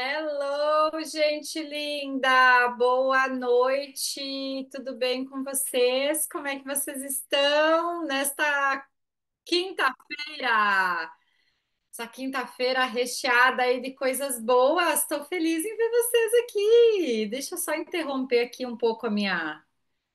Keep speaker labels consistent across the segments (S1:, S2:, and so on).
S1: Hello, gente linda! Boa noite! Tudo bem com vocês? Como é que vocês estão nesta quinta-feira? Essa quinta-feira recheada aí de coisas boas. Estou feliz em ver vocês aqui. Deixa eu só interromper aqui um pouco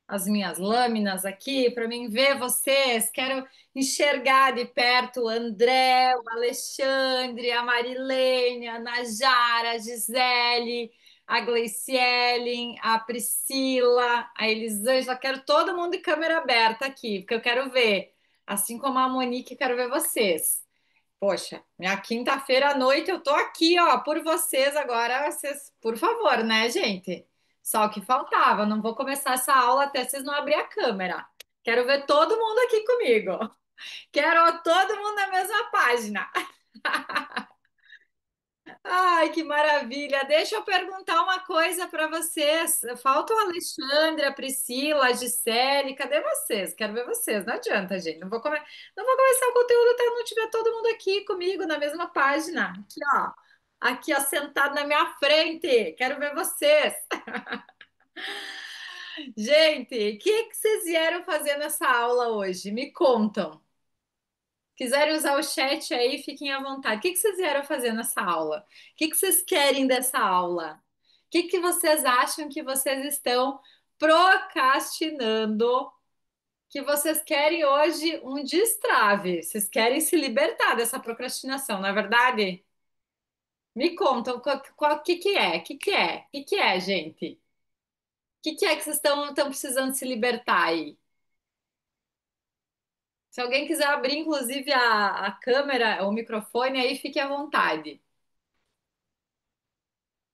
S1: as minhas lâminas aqui para mim ver vocês. Quero enxergar de perto o André, o Alexandre, a Marilene, a Najara, a Gisele, a Gleicielen, a Priscila, a Elisângela. Quero todo mundo de câmera aberta aqui, porque eu quero ver. Assim como a Monique, quero ver vocês. Poxa, minha quinta-feira à noite eu tô aqui, ó, por vocês agora, vocês, por favor, né, gente? Só o que faltava, não vou começar essa aula até vocês não abrir a câmera. Quero ver todo mundo aqui comigo. Quero todo mundo na mesma página. Ai, que maravilha! Deixa eu perguntar uma coisa para vocês. Falta o Alexandre, a Priscila, a Gisele. Cadê vocês? Quero ver vocês. Não adianta, gente. Não vou começar o conteúdo até não tiver todo mundo aqui comigo na mesma página. Aqui, ó. Aqui, ó, sentado na minha frente. Quero ver vocês. Gente, o que vocês vieram fazer nessa aula hoje? Me contam. Quiserem usar o chat aí, fiquem à vontade. O que vocês vieram fazer nessa aula? O que vocês querem dessa aula? O que vocês acham que vocês estão procrastinando? Que vocês querem hoje um destrave? Vocês querem se libertar dessa procrastinação, não é verdade? Me contam o que é? O que é? O que é, gente? O que é que vocês estão precisando se libertar aí? Se alguém quiser abrir, inclusive, a câmera, o microfone, aí fique à vontade.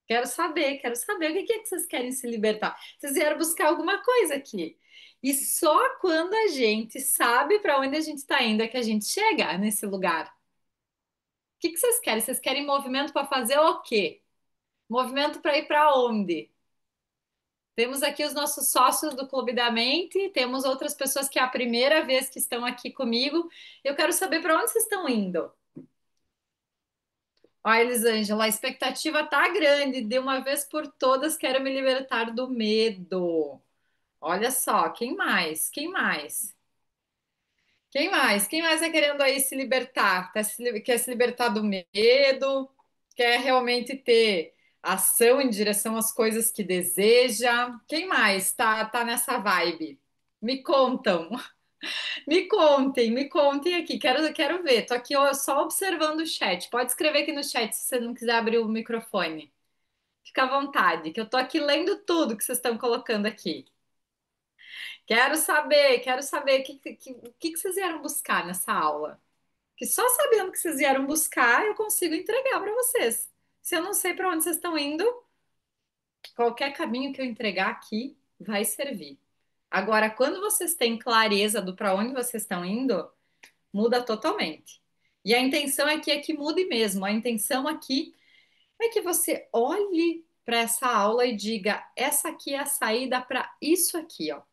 S1: Quero saber o que é que vocês querem se libertar. Vocês vieram buscar alguma coisa aqui. E só quando a gente sabe para onde a gente está indo é que a gente chega nesse lugar. O que vocês querem? Vocês querem movimento para fazer o quê? Movimento para ir para onde? Temos aqui os nossos sócios do Clube da Mente, temos outras pessoas que é a primeira vez que estão aqui comigo. Eu quero saber para onde vocês estão indo. Ó, Elisângela, a expectativa tá grande. De uma vez por todas, quero me libertar do medo. Olha só, quem mais? Quem mais? Quem mais? Quem mais é querendo aí se libertar? Quer se libertar do medo? Quer realmente ter ação em direção às coisas que deseja? Quem mais tá nessa vibe? Me contam, me contem aqui. Quero ver. Tô aqui ó, só observando o chat. Pode escrever aqui no chat se você não quiser abrir o microfone. Fica à vontade, que eu tô aqui lendo tudo que vocês estão colocando aqui. Quero saber o que vocês vieram buscar nessa aula. Que só sabendo que vocês vieram buscar, eu consigo entregar para vocês. Se eu não sei para onde vocês estão indo, qualquer caminho que eu entregar aqui vai servir. Agora, quando vocês têm clareza do para onde vocês estão indo, muda totalmente. E a intenção aqui é que mude mesmo. A intenção aqui é que você olhe para essa aula e diga: essa aqui é a saída para isso aqui, ó.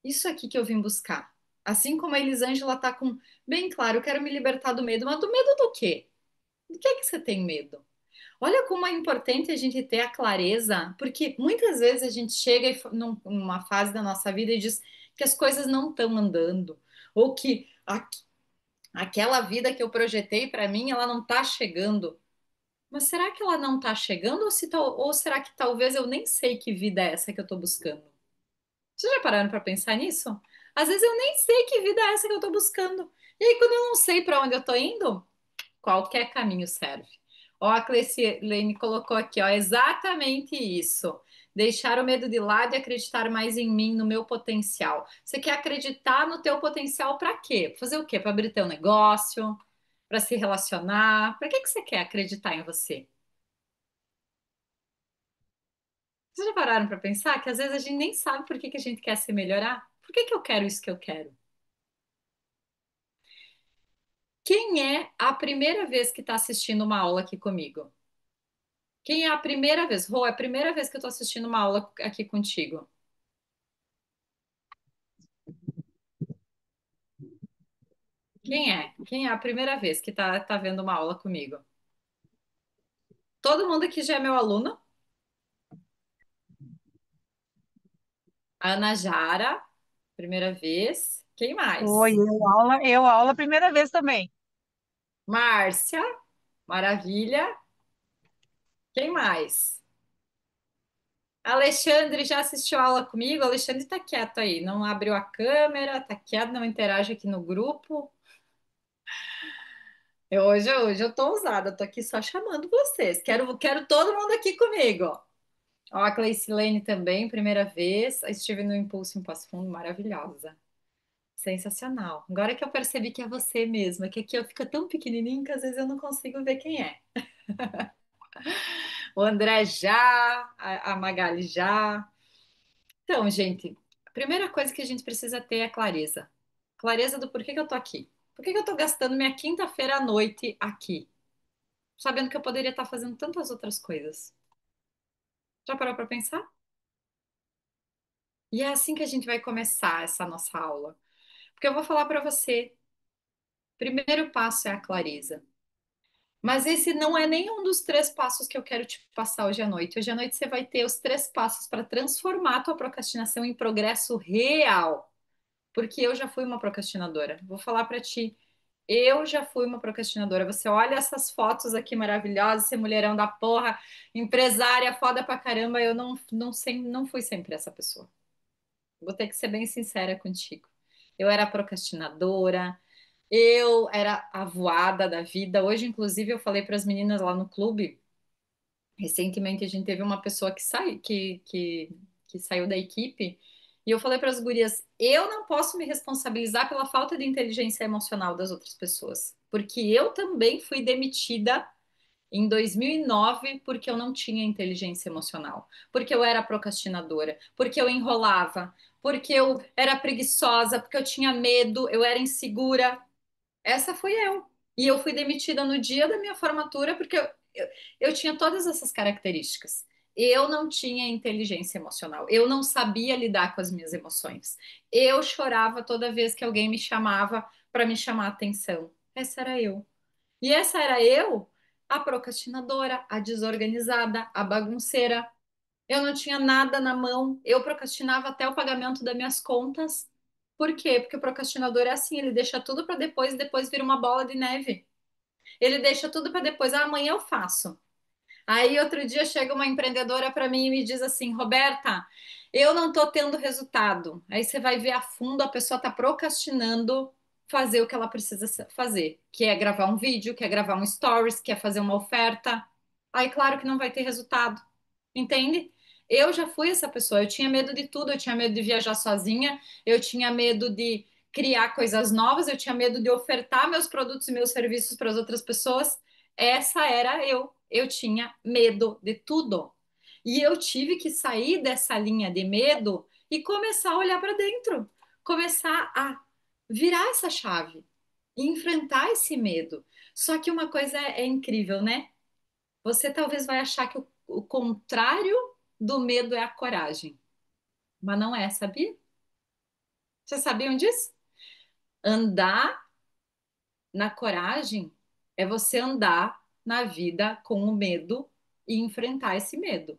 S1: Isso aqui que eu vim buscar. Assim como a Elisângela está com bem claro, eu quero me libertar do medo, mas do medo do quê? Do que é que você tem medo? Olha como é importante a gente ter a clareza, porque muitas vezes a gente chega numa fase da nossa vida e diz que as coisas não estão andando, ou que aquela vida que eu projetei para mim, ela não está chegando. Mas será que ela não está chegando, ou será que talvez eu nem sei que vida é essa que eu estou buscando? Vocês já pararam para pensar nisso? Às vezes eu nem sei que vida é essa que eu estou buscando. E aí, quando eu não sei para onde eu estou indo, qualquer caminho serve. Ó, a Clecilene colocou aqui, ó, exatamente isso. Deixar o medo de lado e acreditar mais em mim, no meu potencial. Você quer acreditar no teu potencial para quê? Fazer o quê? Para abrir teu negócio? Para se relacionar? Para que você quer acreditar em você? Vocês já pararam para pensar que às vezes a gente nem sabe por que a gente quer se melhorar? Por que eu quero isso que eu quero? Quem é a primeira vez que está assistindo uma aula aqui comigo? Quem é a primeira vez? Rô, é a primeira vez que eu estou assistindo uma aula aqui contigo. Quem é? Quem é a primeira vez que tá vendo uma aula comigo? Todo mundo aqui já é meu aluno. A Ana Jara, primeira vez. Quem
S2: Foi
S1: mais?
S2: eu aula a primeira vez também.
S1: Márcia, maravilha. Quem mais? Alexandre já assistiu a aula comigo? Alexandre tá quieto aí, não abriu a câmera, tá quieto, não interage aqui no grupo. Hoje eu tô ousada, tô aqui só chamando vocês. Quero todo mundo aqui comigo. Ó, a Cleicilene também, primeira vez. Estive no Impulso em Passo Fundo, maravilhosa. Sensacional. Agora que eu percebi que é você mesma, que aqui eu fico tão pequenininho que às vezes eu não consigo ver quem é. O André já, a Magali já. Então, gente, a primeira coisa que a gente precisa ter é clareza. Clareza do porquê que eu tô aqui. Por que que eu tô gastando minha quinta-feira à noite aqui? Sabendo que eu poderia estar fazendo tantas outras coisas. Já parou para pensar? E é assim que a gente vai começar essa nossa aula. Porque eu vou falar para você, primeiro passo é a clareza. Mas esse não é nenhum dos três passos que eu quero te passar hoje à noite. Hoje à noite você vai ter os três passos para transformar a tua procrastinação em progresso real. Porque eu já fui uma procrastinadora. Vou falar para ti, eu já fui uma procrastinadora. Você olha essas fotos aqui maravilhosas, esse mulherão da porra, empresária, foda pra caramba. Eu não fui sempre essa pessoa. Vou ter que ser bem sincera contigo. Eu era procrastinadora, eu era avoada da vida. Hoje, inclusive, eu falei para as meninas lá no clube. Recentemente, a gente teve uma pessoa que saiu da equipe. E eu falei para as gurias: eu não posso me responsabilizar pela falta de inteligência emocional das outras pessoas. Porque eu também fui demitida em 2009 porque eu não tinha inteligência emocional, porque eu era procrastinadora, porque eu enrolava, porque eu era preguiçosa, porque eu tinha medo, eu era insegura. Essa fui eu. E eu fui demitida no dia da minha formatura porque eu tinha todas essas características. Eu não tinha inteligência emocional. Eu não sabia lidar com as minhas emoções. Eu chorava toda vez que alguém me chamava para me chamar a atenção. Essa era eu. E essa era eu, a procrastinadora, a desorganizada, a bagunceira. Eu não tinha nada na mão. Eu procrastinava até o pagamento das minhas contas. Por quê? Porque o procrastinador é assim, ele deixa tudo para depois e depois vira uma bola de neve. Ele deixa tudo para depois, ah, amanhã eu faço. Aí outro dia chega uma empreendedora para mim e me diz assim, Roberta, eu não estou tendo resultado. Aí você vai ver a fundo, a pessoa está procrastinando fazer o que ela precisa fazer, que é gravar um vídeo, que é gravar um stories, que é fazer uma oferta. Aí claro que não vai ter resultado. Entende? Eu já fui essa pessoa. Eu tinha medo de tudo. Eu tinha medo de viajar sozinha. Eu tinha medo de criar coisas novas. Eu tinha medo de ofertar meus produtos e meus serviços para as outras pessoas. Essa era eu. Eu tinha medo de tudo. E eu tive que sair dessa linha de medo e começar a olhar para dentro, começar a virar essa chave e enfrentar esse medo. Só que uma coisa é incrível, né? Você talvez vai achar que o contrário do medo é a coragem, mas não é, sabia? Vocês sabiam disso? Andar na coragem é você andar na vida com o medo e enfrentar esse medo.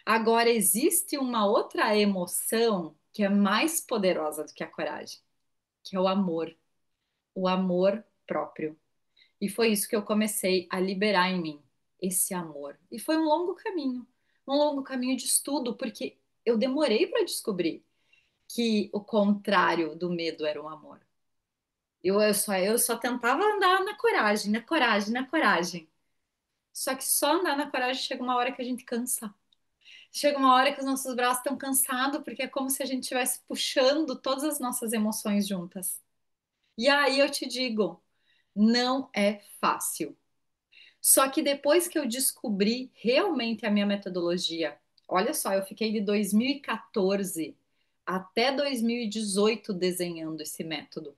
S1: Agora, existe uma outra emoção que é mais poderosa do que a coragem, que é o amor próprio. E foi isso que eu comecei a liberar em mim, esse amor. E foi um longo caminho de estudo, porque eu demorei para descobrir que o contrário do medo era o amor. Eu só tentava andar na coragem, na coragem, na coragem. Só que só andar na coragem chega uma hora que a gente cansa. Chega uma hora que os nossos braços estão cansados, porque é como se a gente estivesse puxando todas as nossas emoções juntas. E aí eu te digo, não é fácil. Só que depois que eu descobri realmente a minha metodologia, olha só, eu fiquei de 2014 até 2018 desenhando esse método.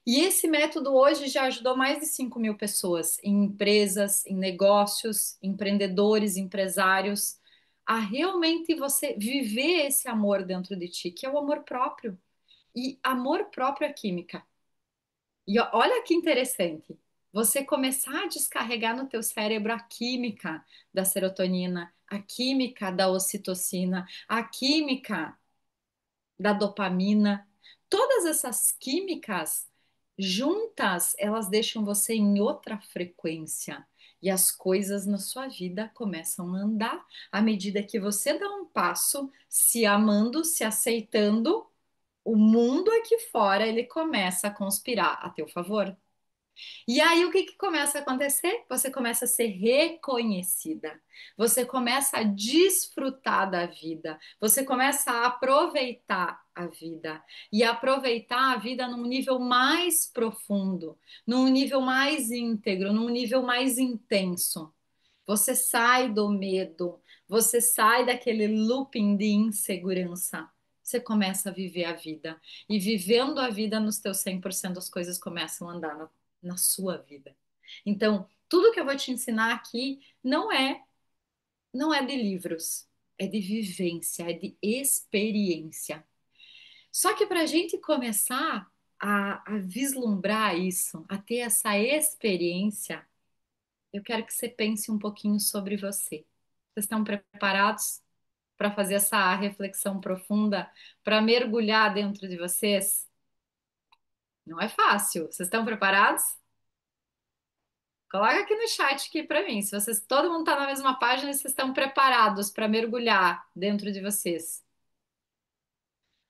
S1: E esse método hoje já ajudou mais de 5 mil pessoas em empresas, em negócios, empreendedores, empresários, a realmente você viver esse amor dentro de ti, que é o amor próprio. E amor próprio é química. E olha que interessante. Você começar a descarregar no teu cérebro a química da serotonina, a química da ocitocina, a química da dopamina. Todas essas químicas juntas, elas deixam você em outra frequência. E as coisas na sua vida começam a andar à medida que você dá um passo, se amando, se aceitando, o mundo aqui fora ele começa a conspirar a teu favor. E aí, o que que começa a acontecer? Você começa a ser reconhecida, você começa a desfrutar da vida, você começa a aproveitar a vida e aproveitar a vida num nível mais profundo, num nível mais íntegro, num nível mais intenso. Você sai do medo, você sai daquele looping de insegurança. Você começa a viver a vida. E vivendo a vida nos teus 100%, as coisas começam a andar na sua vida. Então, tudo que eu vou te ensinar aqui não é de livros, é de vivência, é de experiência. Só que para a gente começar a vislumbrar isso, a ter essa experiência, eu quero que você pense um pouquinho sobre você. Vocês estão preparados para fazer essa reflexão profunda, para mergulhar dentro de vocês? Não é fácil. Vocês estão preparados? Coloca aqui no chat aqui para mim, se vocês, todo mundo está na mesma página e vocês estão preparados para mergulhar dentro de vocês.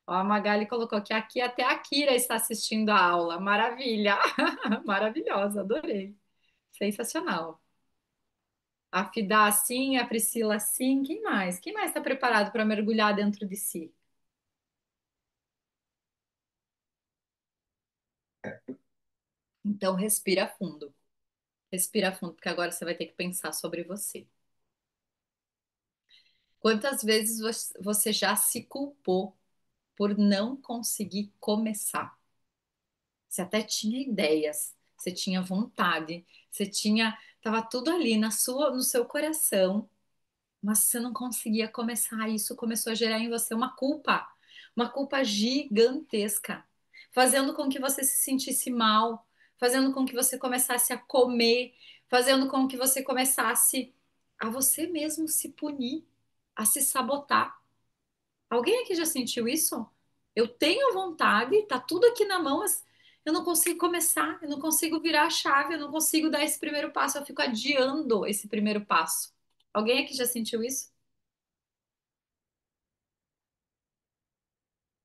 S1: Ó, a Magali colocou que aqui até a Kira está assistindo a aula. Maravilha! Maravilhosa, adorei. Sensacional. A Fidá sim, a Priscila sim. Quem mais? Quem mais está preparado para mergulhar dentro de si? Então respira fundo. Respira fundo, porque agora você vai ter que pensar sobre você. Quantas vezes você já se culpou por não conseguir começar? Você até tinha ideias, você tinha vontade, tava tudo ali no seu coração, mas você não conseguia começar. Isso começou a gerar em você uma culpa gigantesca, fazendo com que você se sentisse mal, fazendo com que você começasse a comer, fazendo com que você começasse a você mesmo se punir, a se sabotar. Alguém aqui já sentiu isso? Eu tenho vontade, tá tudo aqui na mão, mas eu não consigo começar, eu não consigo virar a chave, eu não consigo dar esse primeiro passo, eu fico adiando esse primeiro passo. Alguém aqui já sentiu isso?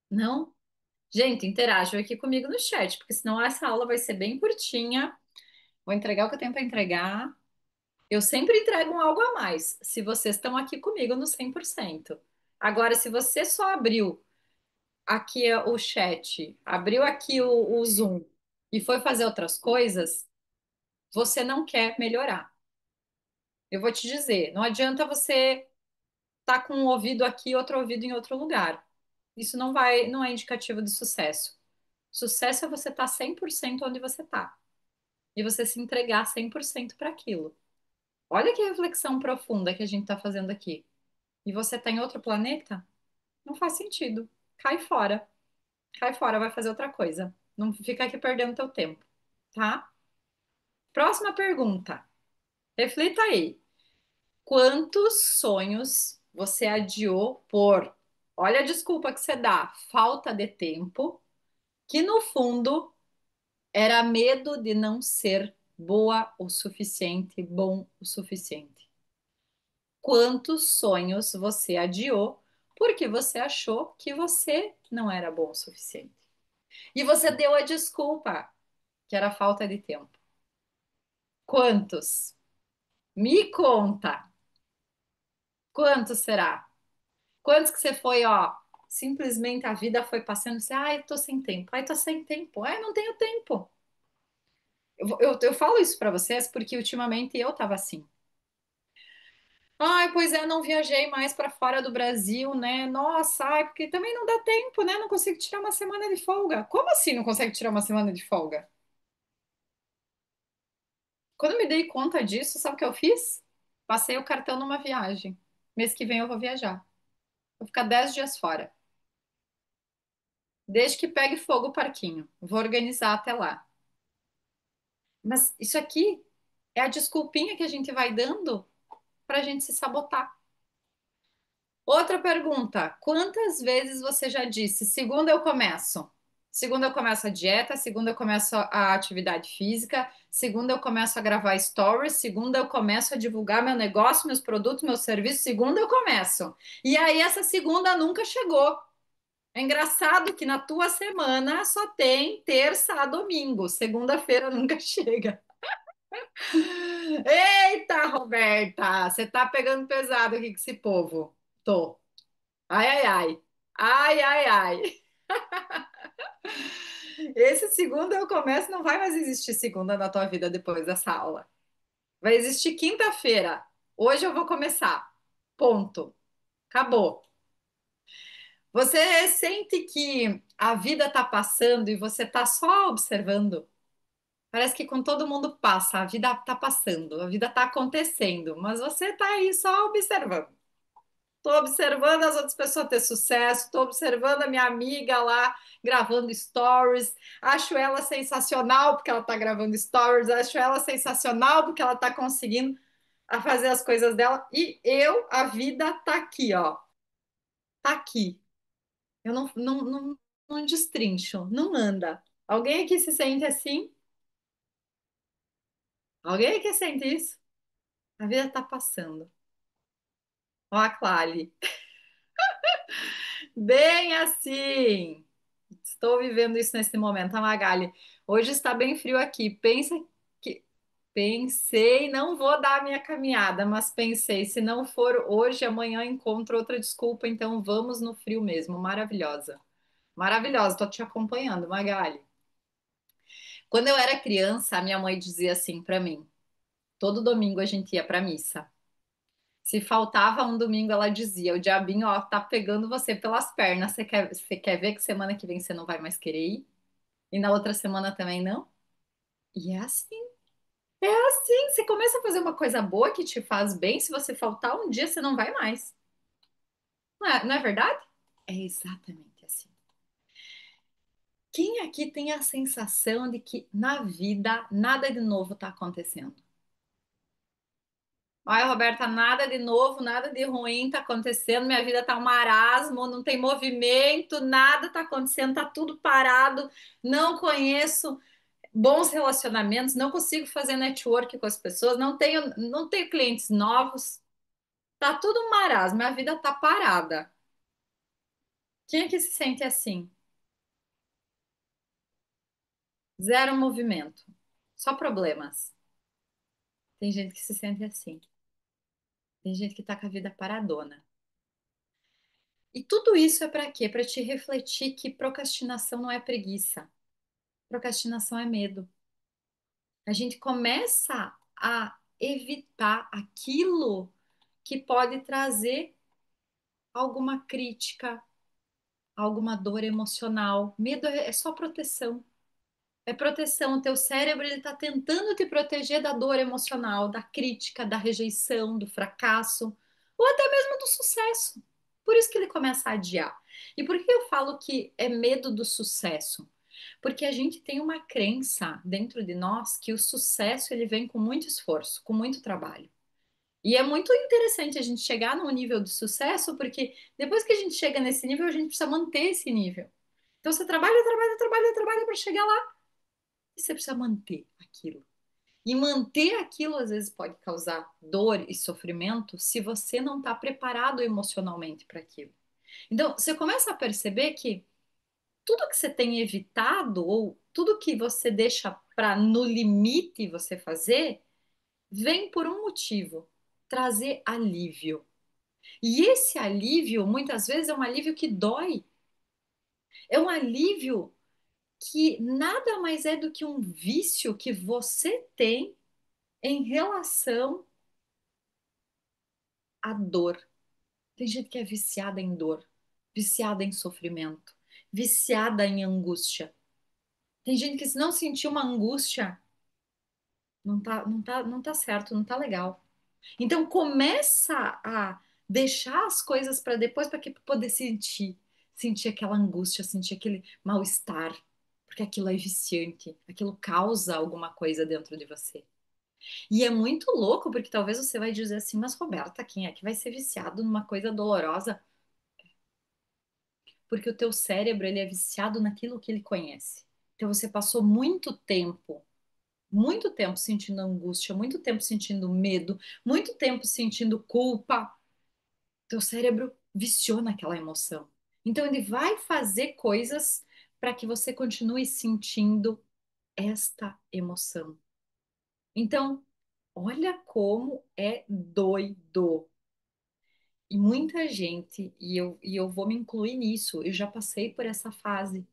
S1: Não? Gente, interajam aqui comigo no chat, porque senão essa aula vai ser bem curtinha. Vou entregar o que eu tenho para entregar. Eu sempre entrego um algo a mais, se vocês estão aqui comigo no 100%. Agora, se você só abriu aqui o chat, abriu aqui o Zoom e foi fazer outras coisas, você não quer melhorar. Eu vou te dizer, não adianta você estar com um ouvido aqui e outro ouvido em outro lugar. Isso não é indicativo de sucesso. Sucesso é você estar 100% onde você está e você se entregar 100% para aquilo. Olha que reflexão profunda que a gente está fazendo aqui. E você está em outro planeta? Não faz sentido. Cai fora. Cai fora, vai fazer outra coisa. Não fica aqui perdendo teu tempo, tá? Próxima pergunta. Reflita aí. Quantos sonhos você adiou por, olha a desculpa que você dá, falta de tempo, que no fundo era medo de não ser boa o suficiente, bom o suficiente? Quantos sonhos você adiou porque você achou que você não era bom o suficiente? E você deu a desculpa que era falta de tempo. Quantos? Me conta. Quantos será? Quantos que você foi, ó, simplesmente a vida foi passando, você, ai, tô sem tempo, ai, tô sem tempo, ai, não tenho tempo. Eu falo isso pra vocês porque ultimamente eu tava assim. Ai, pois é, não viajei mais pra fora do Brasil, né? Nossa, ai, porque também não dá tempo, né? Não consigo tirar uma semana de folga. Como assim não consegue tirar uma semana de folga? Quando eu me dei conta disso, sabe o que eu fiz? Passei o cartão numa viagem. Mês que vem eu vou viajar. Vou ficar 10 dias fora. Desde que pegue fogo o parquinho. Vou organizar até lá. Mas isso aqui é a desculpinha que a gente vai dando para a gente se sabotar. Outra pergunta: quantas vezes você já disse, segunda eu começo? Segunda eu começo a dieta, segunda eu começo a atividade física, segunda eu começo a gravar stories, segunda eu começo a divulgar meu negócio, meus produtos, meus serviços, segunda eu começo. E aí essa segunda nunca chegou. É engraçado que na tua semana só tem terça a domingo, segunda-feira nunca chega. Eita, Roberta, você tá pegando pesado aqui com esse povo. Tô. Ai, ai, ai. Ai, ai, ai. Esse segunda eu começo, não vai mais existir segunda na tua vida depois dessa aula. Vai existir quinta-feira. Hoje eu vou começar. Ponto. Acabou. Você sente que a vida tá passando e você tá só observando? Parece que com todo mundo passa, a vida tá passando, a vida tá acontecendo, mas você tá aí só observando. Tô observando as outras pessoas ter sucesso, tô observando a minha amiga lá gravando stories, acho ela sensacional porque ela tá gravando stories, acho ela sensacional porque ela tá conseguindo a fazer as coisas dela e eu, a vida tá aqui, ó, tá aqui. Eu não destrincho, não anda. Alguém aqui se sente assim? Alguém aqui sente isso? A vida tá passando. Ó, a Clary. Bem assim. Estou vivendo isso nesse momento. A Magali, hoje está bem frio aqui. Pensa que pensei, não vou dar a minha caminhada, mas pensei, se não for hoje, amanhã encontro outra desculpa, então vamos no frio mesmo. Maravilhosa. Maravilhosa, tô te acompanhando, Magali. Quando eu era criança, a minha mãe dizia assim para mim: todo domingo a gente ia para missa. Se faltava um domingo, ela dizia: o diabinho, ó, tá pegando você pelas pernas. Você quer ver que semana que vem você não vai mais querer ir? E na outra semana também não? E é assim. É assim. Você começa a fazer uma coisa boa que te faz bem. Se você faltar um dia, você não vai mais. Não é verdade? É exatamente assim. Quem aqui tem a sensação de que na vida nada de novo está acontecendo? Olha, Roberta, nada de novo, nada de ruim tá acontecendo. Minha vida tá um marasmo, não tem movimento, nada tá acontecendo, tá tudo parado. Não conheço bons relacionamentos, não consigo fazer network com as pessoas, não tenho clientes novos. Tá tudo um marasmo, minha vida tá parada. Quem é que se sente assim? Zero movimento, só problemas. Tem gente que se sente assim. Tem gente que tá com a vida paradona. E tudo isso é para quê? Para te refletir que procrastinação não é preguiça. Procrastinação é medo. A gente começa a evitar aquilo que pode trazer alguma crítica, alguma dor emocional. Medo é só proteção. É proteção. O teu cérebro ele está tentando te proteger da dor emocional, da crítica, da rejeição, do fracasso, ou até mesmo do sucesso. Por isso que ele começa a adiar. E por que eu falo que é medo do sucesso? Porque a gente tem uma crença dentro de nós que o sucesso ele vem com muito esforço, com muito trabalho. E é muito interessante a gente chegar num nível de sucesso, porque depois que a gente chega nesse nível, a gente precisa manter esse nível. Então você trabalha, trabalha, trabalha, trabalha para chegar lá e você precisa manter aquilo. E manter aquilo às vezes pode causar dor e sofrimento se você não está preparado emocionalmente para aquilo. Então você começa a perceber que tudo que você tem evitado ou tudo que você deixa para no limite você fazer, vem por um motivo, trazer alívio. E esse alívio, muitas vezes, é um alívio que dói. É um alívio que nada mais é do que um vício que você tem em relação à dor. Tem gente que é viciada em dor, viciada em sofrimento, viciada em angústia. Tem gente que se não sentir uma angústia, não tá certo, não tá legal. Então começa a deixar as coisas para depois para que poder sentir aquela angústia, sentir aquele mal-estar. porque aquilo é viciante, aquilo causa alguma coisa dentro de você. E é muito louco, porque talvez você vai dizer assim, mas Roberta, quem é que vai ser viciado numa coisa dolorosa? Porque o teu cérebro, ele é viciado naquilo que ele conhece. Então você passou muito tempo sentindo angústia, muito tempo sentindo medo, muito tempo sentindo culpa. Teu cérebro viciou naquela emoção. Então ele vai fazer coisas para que você continue sentindo esta emoção. Então, olha como é doido. E muita gente, e eu vou me incluir nisso, eu já passei por essa fase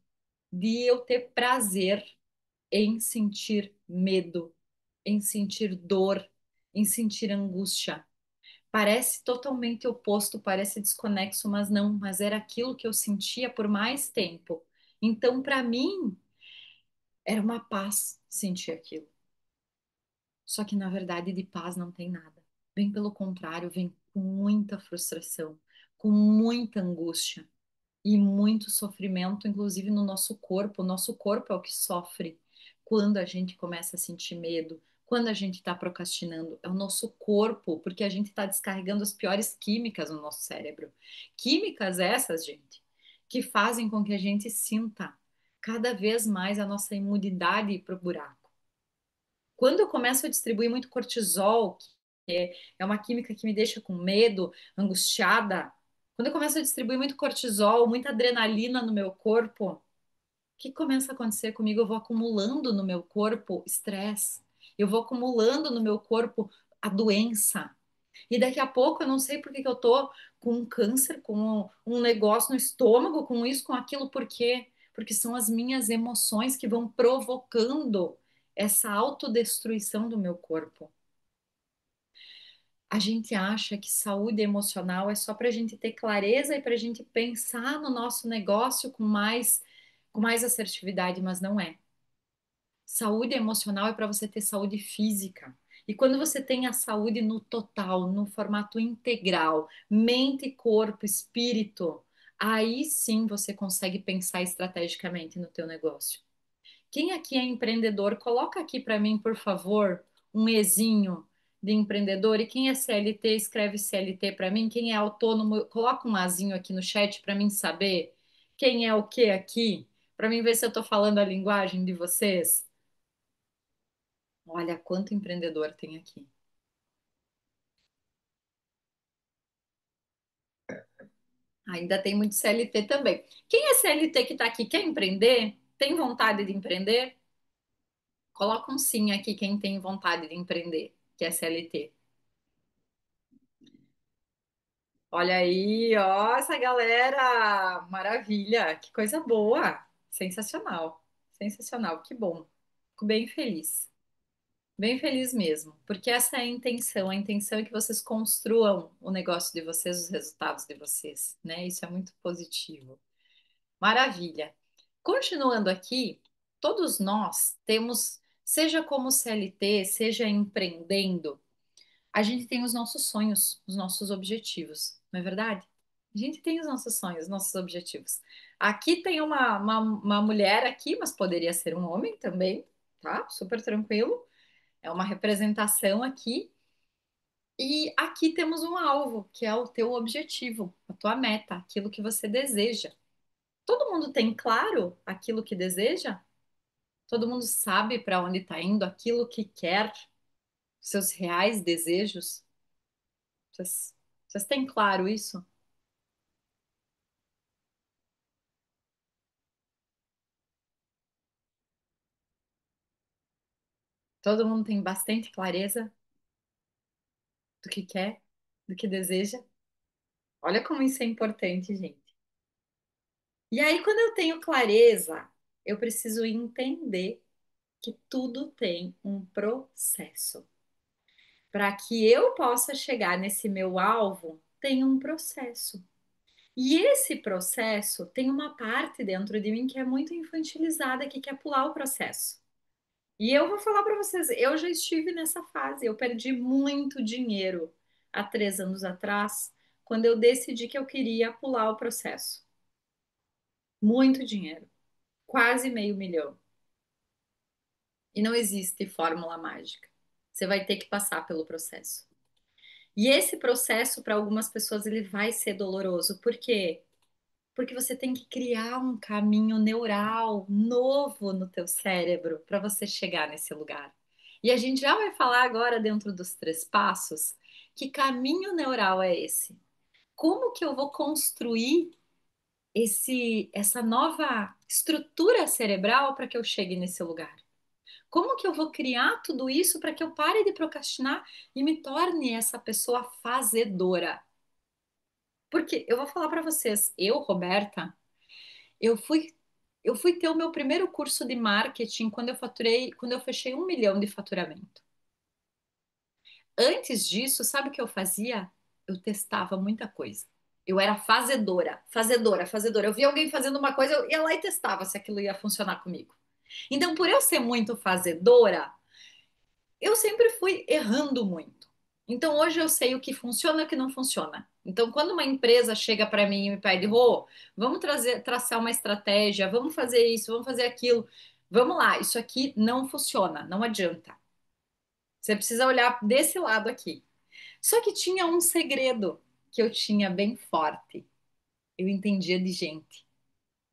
S1: de eu ter prazer em sentir medo, em sentir dor, em sentir angústia. Parece totalmente oposto, parece desconexo, mas não, mas era aquilo que eu sentia por mais tempo. Então, para mim, era uma paz sentir aquilo. Só que, na verdade, de paz não tem nada. Bem pelo contrário, vem com muita frustração, com muita angústia e muito sofrimento, inclusive no nosso corpo. O nosso corpo é o que sofre quando a gente começa a sentir medo, quando a gente está procrastinando. É o nosso corpo, porque a gente está descarregando as piores químicas no nosso cérebro. Químicas essas, gente, que fazem com que a gente sinta cada vez mais a nossa imunidade para o buraco. Quando eu começo a distribuir muito cortisol, que é uma química que me deixa com medo, angustiada, quando eu começo a distribuir muito cortisol, muita adrenalina no meu corpo, o que começa a acontecer comigo? Eu vou acumulando no meu corpo estresse, eu vou acumulando no meu corpo a doença. E daqui a pouco eu não sei por que que eu tô com um câncer, com um negócio no estômago, com isso, com aquilo, por quê? Porque são as minhas emoções que vão provocando essa autodestruição do meu corpo. A gente acha que saúde emocional é só para a gente ter clareza e para a gente pensar no nosso negócio com mais assertividade, mas não é. Saúde emocional é para você ter saúde física. E quando você tem a saúde no total, no formato integral, mente, corpo, espírito, aí sim você consegue pensar estrategicamente no teu negócio. Quem aqui é empreendedor, coloca aqui para mim, por favor, um ezinho de empreendedor. E quem é CLT, escreve CLT para mim. Quem é autônomo, coloca um azinho aqui no chat para mim saber quem é o que aqui, para mim ver se eu estou falando a linguagem de vocês. Olha quanto empreendedor tem aqui. Ainda tem muito CLT também. Quem é CLT que está aqui, quer empreender? Tem vontade de empreender? Coloca um sim aqui, quem tem vontade de empreender, que é CLT. Olha aí, ó, essa galera, maravilha, que coisa boa, sensacional, sensacional, que bom. Fico bem feliz mesmo, porque essa é a intenção é que vocês construam o negócio de vocês, os resultados de vocês, né? Isso é muito positivo. Maravilha. Continuando aqui, todos nós temos, seja como CLT, seja empreendendo, a gente tem os nossos sonhos, os nossos objetivos, não é verdade? A gente tem os nossos sonhos, os nossos objetivos. Aqui tem uma mulher aqui, mas poderia ser um homem também, tá? Super tranquilo. É uma representação aqui. E aqui temos um alvo, que é o teu objetivo, a tua meta, aquilo que você deseja. Todo mundo tem claro aquilo que deseja? Todo mundo sabe para onde está indo, aquilo que quer, seus reais desejos? Vocês têm claro isso? Todo mundo tem bastante clareza do que quer, do que deseja? Olha como isso é importante, gente. E aí, quando eu tenho clareza, eu preciso entender que tudo tem um processo. Para que eu possa chegar nesse meu alvo, tem um processo. E esse processo tem uma parte dentro de mim que é muito infantilizada, que quer pular o processo. E eu vou falar para vocês, eu já estive nessa fase, eu perdi muito dinheiro há 3 anos atrás, quando eu decidi que eu queria pular o processo. Muito dinheiro. quase meio milhão. E não existe fórmula mágica. Você vai ter que passar pelo processo. E esse processo, para algumas pessoas, ele vai ser doloroso. Por quê? Porque você tem que criar um caminho neural novo no teu cérebro para você chegar nesse lugar. E a gente já vai falar agora dentro dos três passos que caminho neural é esse? Como que eu vou construir essa nova estrutura cerebral para que eu chegue nesse lugar? Como que eu vou criar tudo isso para que eu pare de procrastinar e me torne essa pessoa fazedora? Porque eu vou falar para vocês, eu, Roberta, eu fui eu fui ter o meu primeiro curso de marketing quando eu fechei 1 milhão de faturamento. Antes disso, sabe o que eu fazia? Eu testava muita coisa. Eu era fazedora, fazedora, fazedora. Eu via alguém fazendo uma coisa, eu ia lá e testava se aquilo ia funcionar comigo. Então, por eu ser muito fazedora, eu sempre fui errando muito. Então, hoje eu sei o que funciona e o que não funciona. Então, quando uma empresa chega para mim e me pede, Rô, vamos traçar uma estratégia, vamos fazer isso, vamos fazer aquilo, vamos lá, isso aqui não funciona, não adianta. Você precisa olhar desse lado aqui. Só que tinha um segredo que eu tinha bem forte. Eu entendia de gente.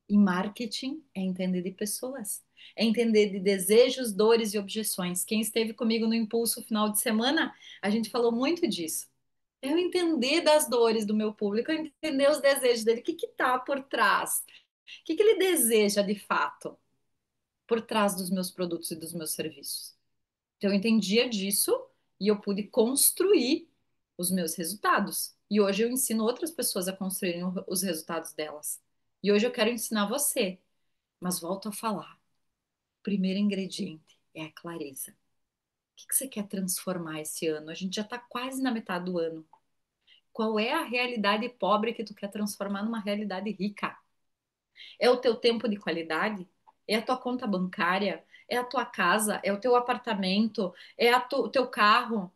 S1: E marketing é entender de pessoas, é entender de desejos, dores e objeções. Quem esteve comigo no Impulso final de semana, a gente falou muito disso. Eu entender das dores do meu público, eu entender os desejos dele, o que está por trás, o que ele deseja de fato por trás dos meus produtos e dos meus serviços. Então, eu entendia disso e eu pude construir os meus resultados. E hoje eu ensino outras pessoas a construírem os resultados delas. E hoje eu quero ensinar você. Mas volto a falar. O primeiro ingrediente é a clareza. O que que você quer transformar esse ano? A gente já está quase na metade do ano. Qual é a realidade pobre que tu quer transformar numa realidade rica? É o teu tempo de qualidade? É a tua conta bancária? É a tua casa? É o teu apartamento? É o teu carro?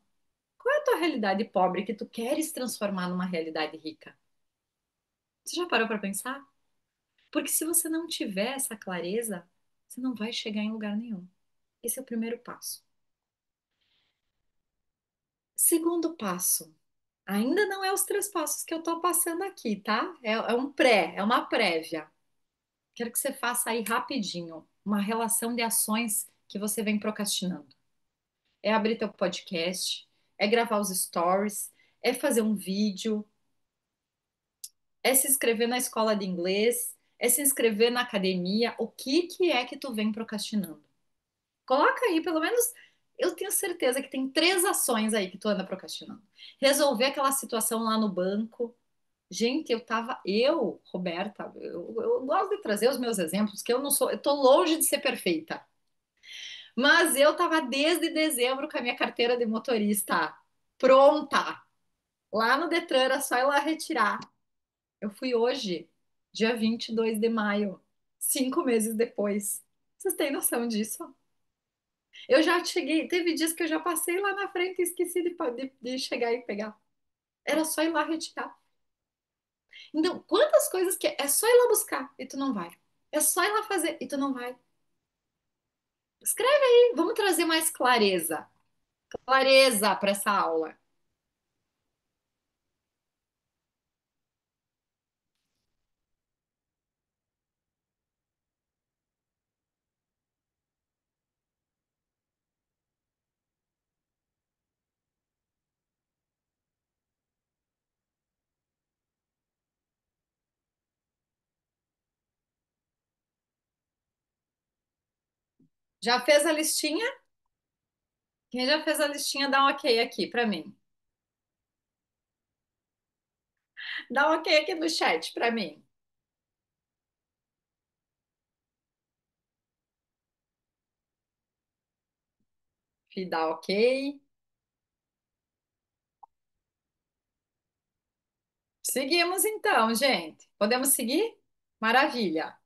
S1: Qual é a tua realidade pobre que tu queres transformar numa realidade rica? Você já parou para pensar? Porque se você não tiver essa clareza, você não vai chegar em lugar nenhum. Esse é o primeiro passo. Segundo passo, ainda não é os três passos que eu tô passando aqui, tá? É um pré, é uma prévia. Quero que você faça aí rapidinho uma relação de ações que você vem procrastinando. É abrir teu podcast, é gravar os stories, é fazer um vídeo, é se inscrever na escola de inglês, é se inscrever na academia. O que que é que tu vem procrastinando? Coloca aí, pelo menos, eu tenho certeza que tem três ações aí que tu anda procrastinando. Resolver aquela situação lá no banco. Gente, Roberta, eu gosto de trazer os meus exemplos, que eu não sou, eu tô longe de ser perfeita. Mas eu tava desde dezembro com a minha carteira de motorista pronta. Lá no Detran era só ir lá retirar. Eu fui hoje, dia 22 de maio, 5 meses depois. Vocês têm noção disso? Eu já cheguei, teve dias que eu já passei lá na frente e esqueci de chegar e pegar. Era só ir lá retirar. Então, quantas coisas que é só ir lá buscar e tu não vai? É só ir lá fazer e tu não vai. Escreve aí, vamos trazer mais clareza. Clareza para essa aula. Já fez a listinha? Quem já fez a listinha, dá um ok aqui para mim. Dá um ok aqui no chat para mim. Fih, dá ok. Seguimos então, gente. Podemos seguir? Maravilha.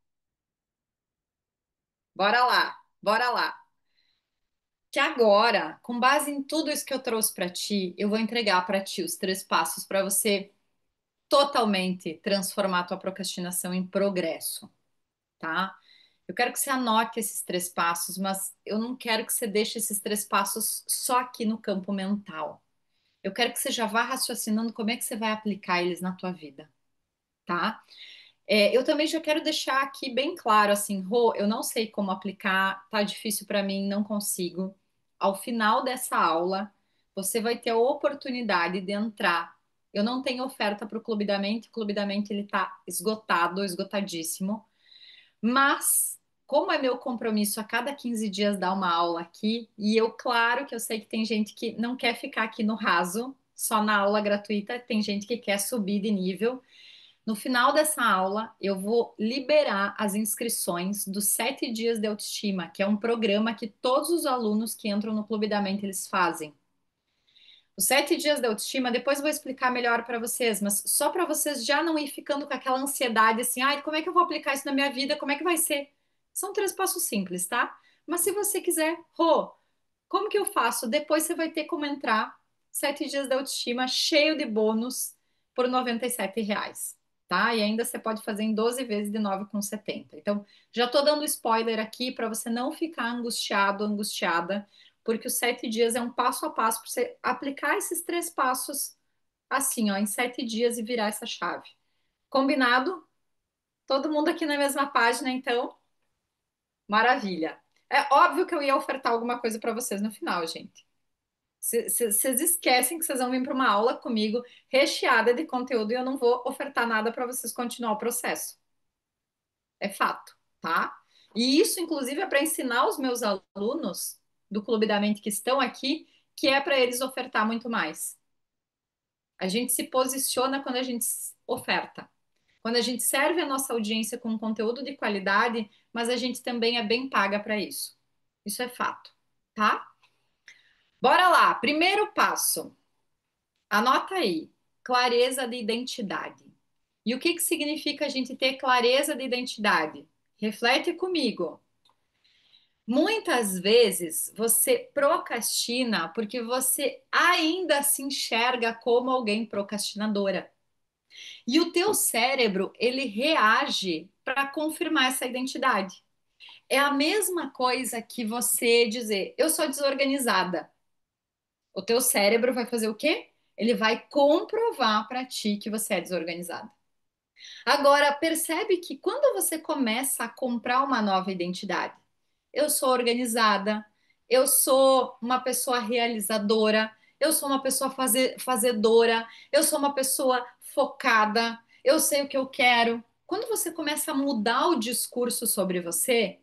S1: Bora lá, bora lá. Que agora, com base em tudo isso que eu trouxe para ti, eu vou entregar para ti os três passos para você totalmente transformar a tua procrastinação em progresso, tá? Eu quero que você anote esses 3 passos, mas eu não quero que você deixe esses 3 passos só aqui no campo mental. Eu quero que você já vá raciocinando como é que você vai aplicar eles na tua vida, tá? Eu também já quero deixar aqui bem claro, assim, Rô, eu não sei como aplicar, tá difícil para mim, não consigo. Ao final dessa aula, você vai ter a oportunidade de entrar. Eu não tenho oferta para o Clube da Mente ele tá esgotado, esgotadíssimo. Mas, como é meu compromisso a cada 15 dias dar uma aula aqui, e eu, claro que eu sei que tem gente que não quer ficar aqui no raso, só na aula gratuita, tem gente que quer subir de nível. No final dessa aula, eu vou liberar as inscrições dos 7 dias de autoestima, que é um programa que todos os alunos que entram no Clube da Mente eles fazem. Os 7 dias da autoestima, depois eu vou explicar melhor para vocês, mas só para vocês já não ir ficando com aquela ansiedade assim, ai, como é que eu vou aplicar isso na minha vida? Como é que vai ser? São 3 passos simples, tá? Mas se você quiser, Rô, como que eu faço? Depois você vai ter como entrar 7 dias da autoestima cheio de bônus por R$ 97, tá? E ainda você pode fazer em 12 vezes de 9,70. Então, já tô dando spoiler aqui para você não ficar angustiado, angustiada, porque os 7 dias é um passo a passo para você aplicar esses 3 passos assim, ó, em 7 dias e virar essa chave. Combinado? Todo mundo aqui na mesma página, então? Maravilha. É óbvio que eu ia ofertar alguma coisa para vocês no final, gente. Vocês esquecem que vocês vão vir para uma aula comigo recheada de conteúdo e eu não vou ofertar nada para vocês continuar o processo. É fato, tá? E isso, inclusive, é para ensinar os meus alunos do Clube da Mente que estão aqui, que é para eles ofertar muito mais. A gente se posiciona quando a gente oferta. Quando a gente serve a nossa audiência com um conteúdo de qualidade, mas a gente também é bem paga para isso. Isso é fato, tá? Bora lá. Primeiro passo. Anota aí, clareza de identidade. E o que que significa a gente ter clareza de identidade? Reflete comigo. Muitas vezes você procrastina porque você ainda se enxerga como alguém procrastinadora. E o teu cérebro, ele reage para confirmar essa identidade. É a mesma coisa que você dizer, eu sou desorganizada. O teu cérebro vai fazer o quê? Ele vai comprovar para ti que você é desorganizada. Agora, percebe que quando você começa a comprar uma nova identidade, eu sou organizada, eu sou uma pessoa realizadora, eu sou uma pessoa fazedora, eu sou uma pessoa focada, eu sei o que eu quero. Quando você começa a mudar o discurso sobre você,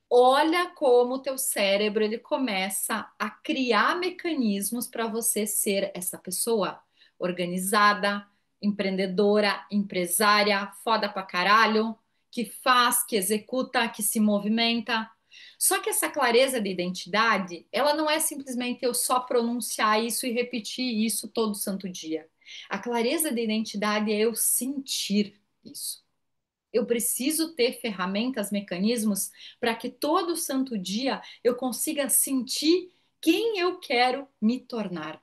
S1: olha como o teu cérebro ele começa a criar mecanismos para você ser essa pessoa organizada, empreendedora, empresária, foda pra caralho, que faz, que executa, que se movimenta. Só que essa clareza de identidade, ela não é simplesmente eu só pronunciar isso e repetir isso todo santo dia. A clareza de identidade é eu sentir isso. Eu preciso ter ferramentas, mecanismos para que todo santo dia eu consiga sentir quem eu quero me tornar.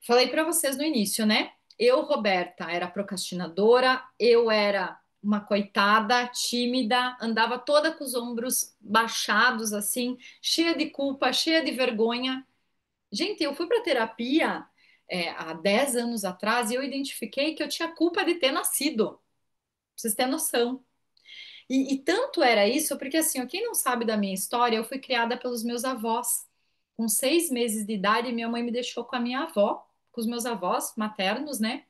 S1: Falei para vocês no início, né? Eu, Roberta, era procrastinadora, eu era uma coitada, tímida, andava toda com os ombros baixados, assim, cheia de culpa, cheia de vergonha. Gente, eu fui para terapia, há 10 anos atrás e eu identifiquei que eu tinha culpa de ter nascido. Pra vocês terem noção. E tanto era isso, porque assim, ó, quem não sabe da minha história, eu fui criada pelos meus avós. Com 6 meses de idade, minha mãe me deixou com a minha avó, com os meus avós maternos, né?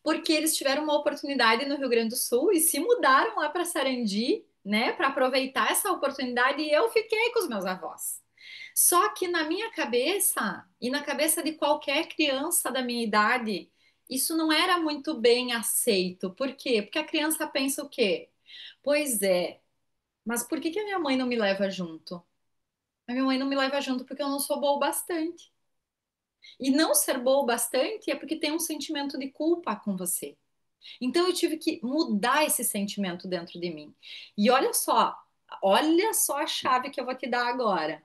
S1: Porque eles tiveram uma oportunidade no Rio Grande do Sul e se mudaram lá para Sarandi, né, para aproveitar essa oportunidade e eu fiquei com os meus avós. Só que na minha cabeça e na cabeça de qualquer criança da minha idade, isso não era muito bem aceito. Por quê? Porque a criança pensa o quê? Pois é, mas por que que a minha mãe não me leva junto? A minha mãe não me leva junto porque eu não sou boa o bastante. E não ser boa o bastante é porque tem um sentimento de culpa com você. Então eu tive que mudar esse sentimento dentro de mim. E olha só a chave que eu vou te dar agora.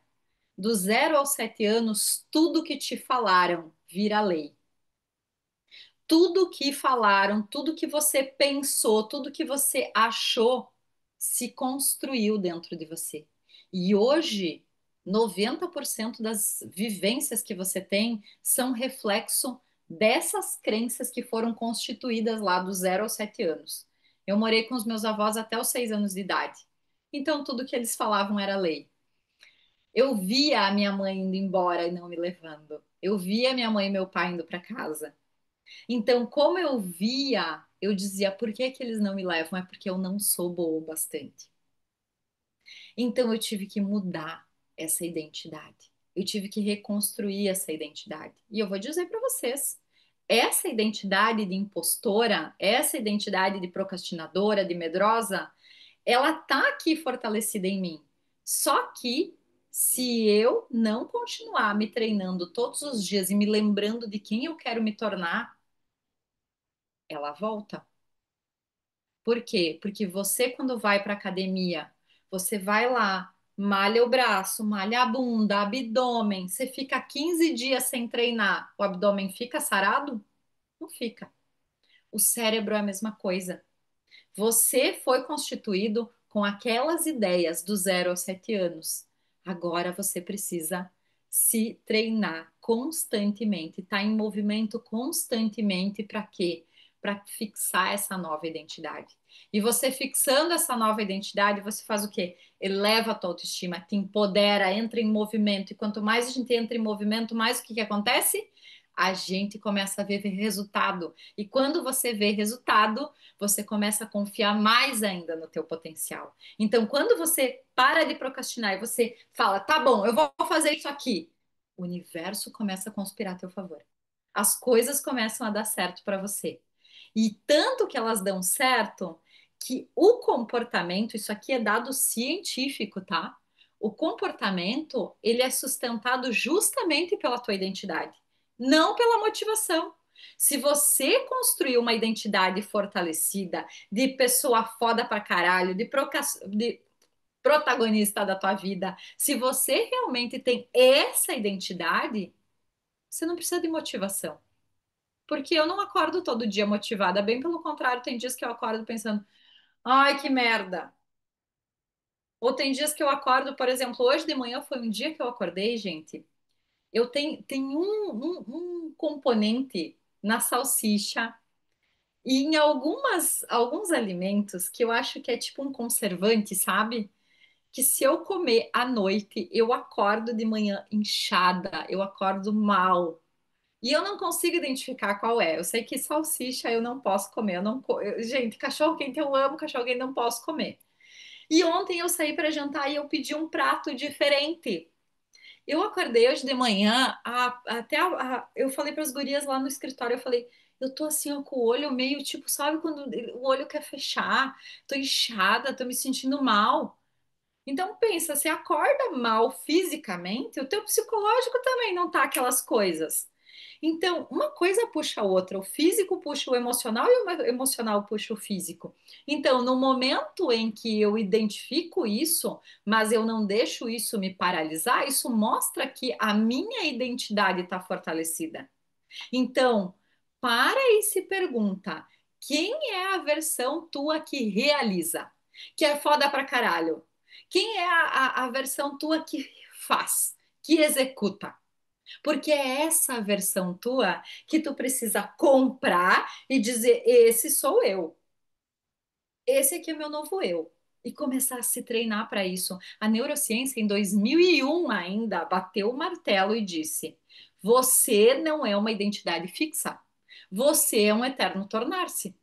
S1: Do 0 aos 7 anos, tudo que te falaram vira lei. Tudo que falaram, tudo que você pensou, tudo que você achou se construiu dentro de você. E hoje, 90% das vivências que você tem são reflexo dessas crenças que foram constituídas lá dos 0 aos 7 anos. Eu morei com os meus avós até os 6 anos de idade. Então, tudo que eles falavam era lei. Eu via a minha mãe indo embora e não me levando. Eu via minha mãe e meu pai indo para casa. Então, como eu via, eu dizia, por que que eles não me levam? É porque eu não sou boa o bastante. Então, eu tive que mudar essa identidade. Eu tive que reconstruir essa identidade. E eu vou dizer para vocês, essa identidade de impostora, essa identidade de procrastinadora, de medrosa, ela tá aqui fortalecida em mim. Só que se eu não continuar me treinando todos os dias e me lembrando de quem eu quero me tornar, ela volta. Por quê? Porque você, quando vai para academia, você vai lá, malha o braço, malha a bunda, abdômen, você fica 15 dias sem treinar, o abdômen fica sarado? Não fica. O cérebro é a mesma coisa. Você foi constituído com aquelas ideias do 0 aos 7 anos. Agora você precisa se treinar constantemente, estar em movimento constantemente para quê? Para fixar essa nova identidade. E você fixando essa nova identidade, você faz o quê? Eleva a tua autoestima, te empodera, entra em movimento. E quanto mais a gente entra em movimento, mais o que que acontece? A gente começa a ver resultado. E quando você vê resultado, você começa a confiar mais ainda no teu potencial. Então, quando você para de procrastinar e você fala, tá bom, eu vou fazer isso aqui, o universo começa a conspirar a teu favor. As coisas começam a dar certo para você. E tanto que elas dão certo que o comportamento, isso aqui é dado científico, tá? O comportamento, ele é sustentado justamente pela tua identidade, não pela motivação. Se você construir uma identidade fortalecida, de pessoa foda pra caralho, de protagonista da tua vida, se você realmente tem essa identidade, você não precisa de motivação. Porque eu não acordo todo dia motivada, bem pelo contrário, tem dias que eu acordo pensando, ai, que merda. Ou tem dias que eu acordo, por exemplo, hoje de manhã foi um dia que eu acordei, gente. Eu tenho, tem um componente na salsicha e em alguns alimentos que eu acho que é tipo um conservante, sabe? Que se eu comer à noite, eu acordo de manhã inchada, eu acordo mal. E eu não consigo identificar qual é. Eu sei que salsicha eu não posso comer. Eu não, gente, cachorro quente eu amo, cachorro quente não posso comer. E ontem eu saí para jantar e eu pedi um prato diferente. Eu acordei hoje de manhã, eu falei para as gurias lá no escritório, eu falei, eu tô assim ó, com o olho meio tipo, sabe quando o olho quer fechar? Tô inchada, tô me sentindo mal. Então pensa, você acorda mal fisicamente, o teu psicológico também não tá aquelas coisas. Então, uma coisa puxa a outra, o físico puxa o emocional e o emocional puxa o físico. Então, no momento em que eu identifico isso, mas eu não deixo isso me paralisar, isso mostra que a minha identidade está fortalecida. Então, para e se pergunta: quem é a versão tua que realiza? Que é foda pra caralho? Quem é a versão tua que faz, que executa? Porque é essa versão tua que tu precisa comprar e dizer: esse sou eu. Esse aqui é meu novo eu. E começar a se treinar para isso. A neurociência, em 2001 ainda, bateu o martelo e disse: você não é uma identidade fixa. Você é um eterno tornar-se.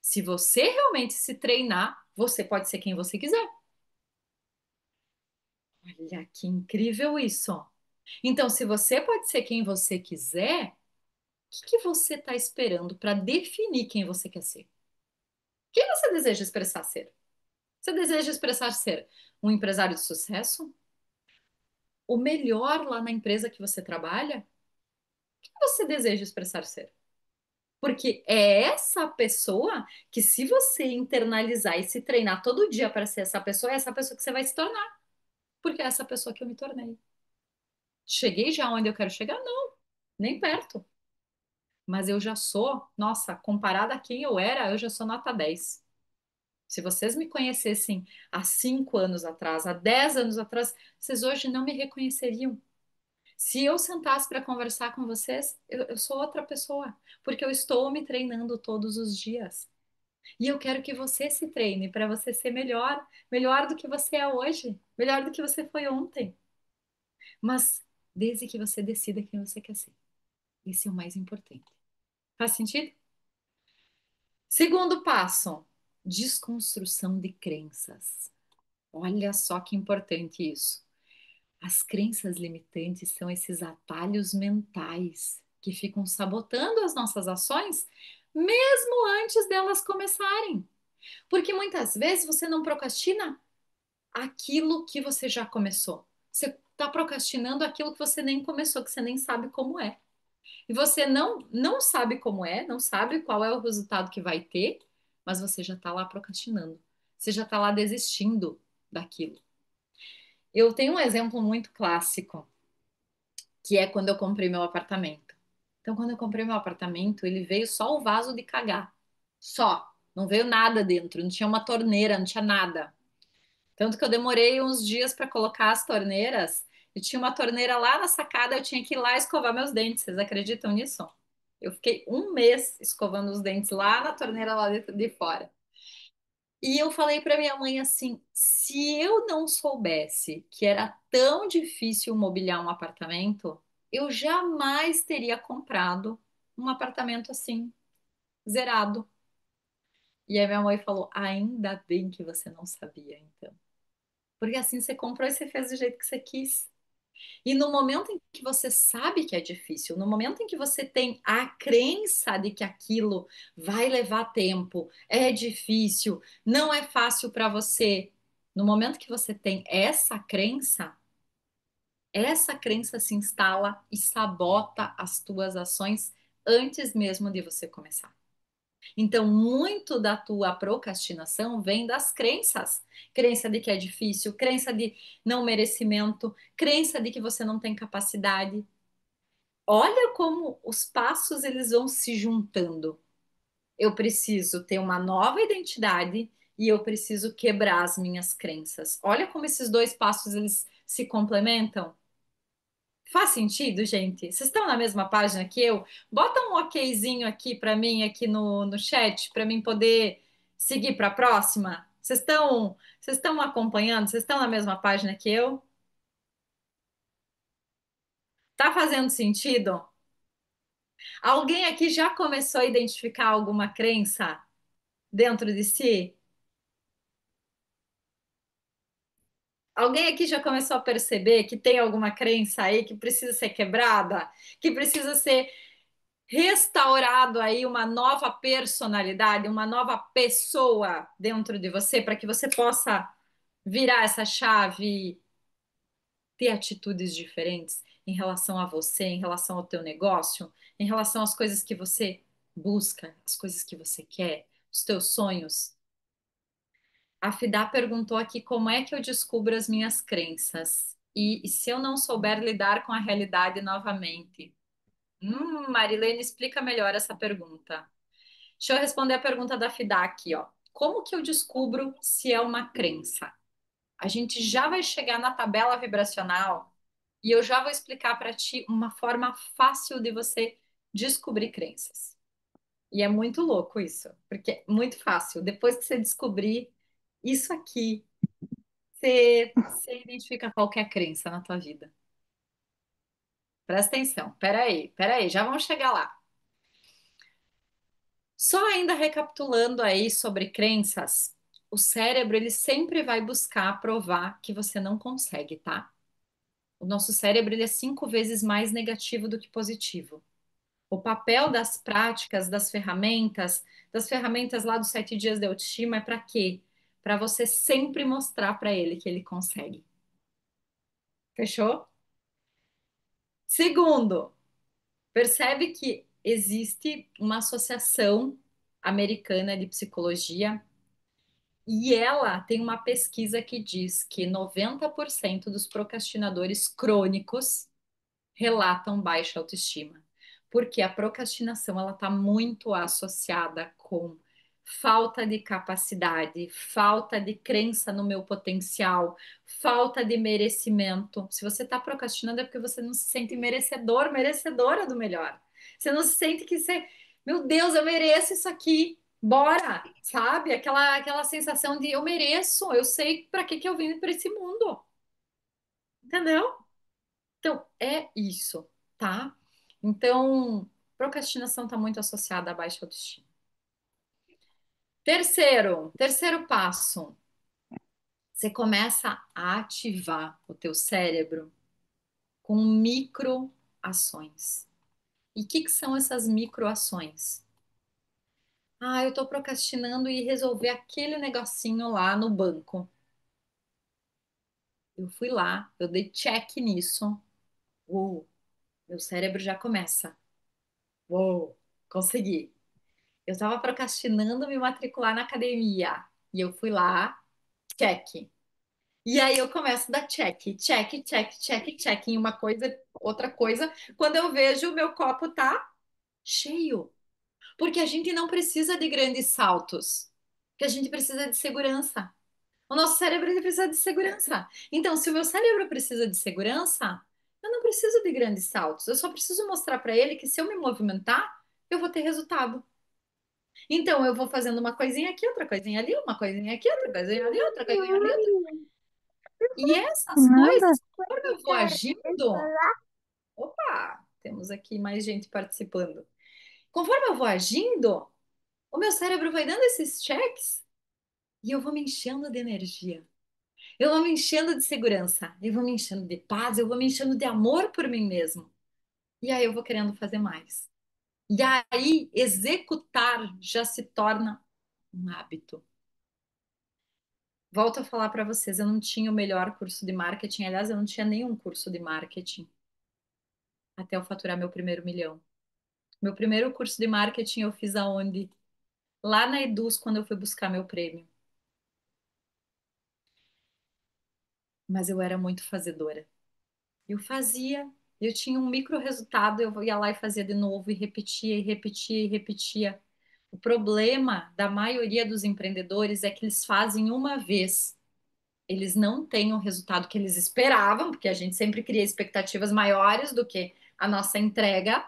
S1: Se você realmente se treinar, você pode ser quem você quiser. Olha que incrível isso. Então, se você pode ser quem você quiser, o que que você está esperando para definir quem você quer ser? Quem você deseja expressar ser? Você deseja expressar ser um empresário de sucesso? O melhor lá na empresa que você trabalha? O que você deseja expressar ser? Porque é essa pessoa que, se você internalizar e se treinar todo dia para ser essa pessoa, é essa pessoa que você vai se tornar. Porque é essa pessoa que eu me tornei. Cheguei já onde eu quero chegar? Não, nem perto. Mas eu já sou, nossa, comparada a quem eu era, eu já sou nota 10. Se vocês me conhecessem há 5 anos atrás, há 10 anos atrás, vocês hoje não me reconheceriam. Se eu sentasse para conversar com vocês, eu sou outra pessoa, porque eu estou me treinando todos os dias. E eu quero que você se treine para você ser melhor, melhor do que você é hoje, melhor do que você foi ontem. Mas desde que você decida quem você quer ser. Esse é o mais importante. Faz sentido? Segundo passo, desconstrução de crenças. Olha só que importante isso. As crenças limitantes são esses atalhos mentais que ficam sabotando as nossas ações, mesmo antes delas começarem. Porque muitas vezes você não procrastina aquilo que você já começou. Você está procrastinando aquilo que você nem começou, que você nem sabe como é. E você não sabe como é, não sabe qual é o resultado que vai ter, mas você já está lá procrastinando. Você já está lá desistindo daquilo. Eu tenho um exemplo muito clássico, que é quando eu comprei meu apartamento. Então, quando eu comprei meu apartamento, ele veio só o vaso de cagar. Só. Não veio nada dentro, não tinha uma torneira, não tinha nada. Tanto que eu demorei uns dias para colocar as torneiras. E tinha uma torneira lá na sacada, eu tinha que ir lá escovar meus dentes. Vocês acreditam nisso? Eu fiquei um mês escovando os dentes lá na torneira lá de fora. E eu falei para minha mãe assim: se eu não soubesse que era tão difícil mobiliar um apartamento, eu jamais teria comprado um apartamento assim, zerado. E aí minha mãe falou: ainda bem que você não sabia, então. Porque assim você comprou e você fez do jeito que você quis. E no momento em que você sabe que é difícil, no momento em que você tem a crença de que aquilo vai levar tempo, é difícil, não é fácil para você, no momento que você tem essa crença se instala e sabota as tuas ações antes mesmo de você começar. Então, muito da tua procrastinação vem das crenças. Crença de que é difícil, crença de não merecimento, crença de que você não tem capacidade. Olha como os passos eles vão se juntando. Eu preciso ter uma nova identidade e eu preciso quebrar as minhas crenças. Olha como esses dois passos eles se complementam. Faz sentido, gente? Vocês estão na mesma página que eu? Bota um okzinho aqui para mim, aqui no chat, para mim poder seguir para a próxima. Vocês estão acompanhando? Vocês estão na mesma página que eu? Tá fazendo sentido? Alguém aqui já começou a identificar alguma crença dentro de si? Alguém aqui já começou a perceber que tem alguma crença aí que precisa ser quebrada, que precisa ser restaurado aí uma nova personalidade, uma nova pessoa dentro de você, para que você possa virar essa chave, ter atitudes diferentes em relação a você, em relação ao teu negócio, em relação às coisas que você busca, as coisas que você quer, os teus sonhos. A Fidá perguntou aqui como é que eu descubro as minhas crenças e se eu não souber lidar com a realidade novamente. Marilene, explica melhor essa pergunta. Deixa eu responder a pergunta da Fidá aqui, ó. Como que eu descubro se é uma crença? A gente já vai chegar na tabela vibracional e eu já vou explicar para ti uma forma fácil de você descobrir crenças. E é muito louco isso, porque é muito fácil. Depois que você descobrir isso aqui, você identifica qualquer crença na tua vida. Presta atenção. Peraí, já vamos chegar lá. Só ainda recapitulando aí sobre crenças, o cérebro ele sempre vai buscar provar que você não consegue, tá? O nosso cérebro ele é 5 vezes mais negativo do que positivo. O papel das práticas, das ferramentas lá dos 7 dias de autoestima é para quê? Para você sempre mostrar para ele que ele consegue. Fechou? Segundo, percebe que existe uma associação americana de psicologia. E ela tem uma pesquisa que diz que 90% dos procrastinadores crônicos relatam baixa autoestima, porque a procrastinação ela está muito associada com falta de capacidade, falta de crença no meu potencial, falta de merecimento. Se você está procrastinando é porque você não se sente merecedor, merecedora do melhor. Você não se sente que você, meu Deus, eu mereço isso aqui. Bora, sabe? Aquela sensação de eu mereço, eu sei para que que eu vim para esse mundo. Entendeu? Então, é isso, tá? Então, procrastinação está muito associada à baixa autoestima. Terceiro passo, você começa a ativar o teu cérebro com micro ações. E o que são essas micro ações? Ah, eu estou procrastinando e resolver aquele negocinho lá no banco. Eu fui lá, eu dei check nisso. Uou, meu cérebro já começa. Uou, consegui. Eu estava procrastinando me matricular na academia. E eu fui lá, check. E aí eu começo a dar check, check, check, check, check em uma coisa, outra coisa. Quando eu vejo o meu copo tá cheio. Porque a gente não precisa de grandes saltos. Porque a gente precisa de segurança. O nosso cérebro ele precisa de segurança. Então, se o meu cérebro precisa de segurança, eu não preciso de grandes saltos. Eu só preciso mostrar para ele que se eu me movimentar, eu vou ter resultado. Então, eu vou fazendo uma coisinha aqui, outra coisinha ali, uma coisinha aqui, outra coisinha ali, outra coisinha ali, outra. E essas
S2: Nada.
S1: coisas, conforme eu vou agindo, opa, temos aqui mais gente participando. Conforme eu vou agindo, o meu cérebro vai dando esses checks e eu vou me enchendo de energia. Eu vou me enchendo de segurança, eu vou me enchendo de paz, eu vou me enchendo de amor por mim mesmo. E aí eu vou querendo fazer mais. E aí executar já se torna um hábito. Volto a falar para vocês, eu não tinha o melhor curso de marketing, aliás, eu não tinha nenhum curso de marketing até eu faturar meu primeiro milhão. Meu primeiro curso de marketing eu fiz aonde? Lá na Eduz, quando eu fui buscar meu prêmio. Mas eu era muito fazedora. Eu fazia, eu tinha um micro resultado, eu ia lá e fazia de novo, e repetia, e repetia, e repetia. O problema da maioria dos empreendedores é que eles fazem uma vez. Eles não têm o resultado que eles esperavam, porque a gente sempre cria expectativas maiores do que a nossa entrega.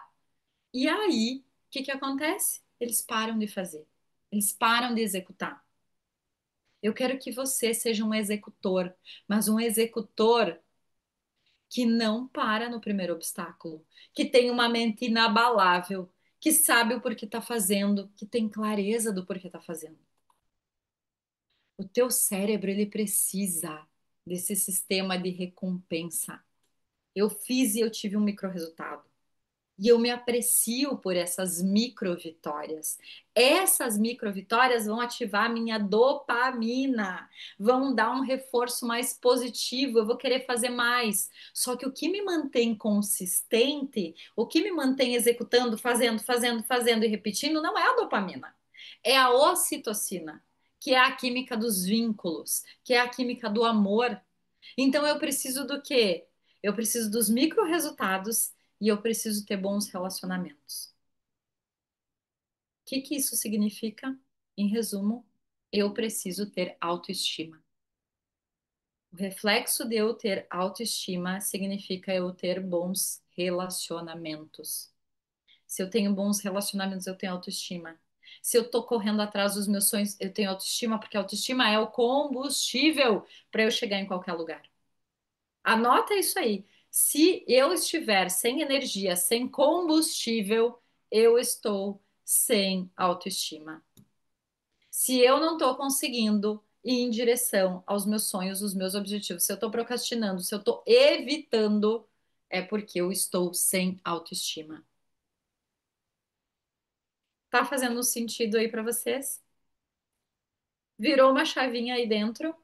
S1: E aí, o que que acontece? Eles param de fazer. Eles param de executar. Eu quero que você seja um executor, mas um executor que não para no primeiro obstáculo, que tem uma mente inabalável, que sabe o porquê está fazendo, que tem clareza do porquê está fazendo. O teu cérebro, ele precisa desse sistema de recompensa. Eu fiz e eu tive um micro resultado. E eu me aprecio por essas micro vitórias. Essas micro vitórias vão ativar a minha dopamina, vão dar um reforço mais positivo. Eu vou querer fazer mais. Só que o que me mantém consistente, o que me mantém executando, fazendo e repetindo, não é a dopamina, é a ocitocina, que é a química dos vínculos, que é a química do amor. Então eu preciso do quê? Eu preciso dos micro resultados e eu preciso ter bons relacionamentos. O que que isso significa? Em resumo, eu preciso ter autoestima. O reflexo de eu ter autoestima significa eu ter bons relacionamentos. Se eu tenho bons relacionamentos, eu tenho autoestima. Se eu tô correndo atrás dos meus sonhos, eu tenho autoestima, porque a autoestima é o combustível para eu chegar em qualquer lugar. Anota isso aí. Se eu estiver sem energia, sem combustível, eu estou sem autoestima. Se eu não estou conseguindo ir em direção aos meus sonhos, os meus objetivos, se eu estou procrastinando, se eu estou evitando, é porque eu estou sem autoestima. Tá fazendo sentido aí para vocês? Virou uma chavinha aí dentro?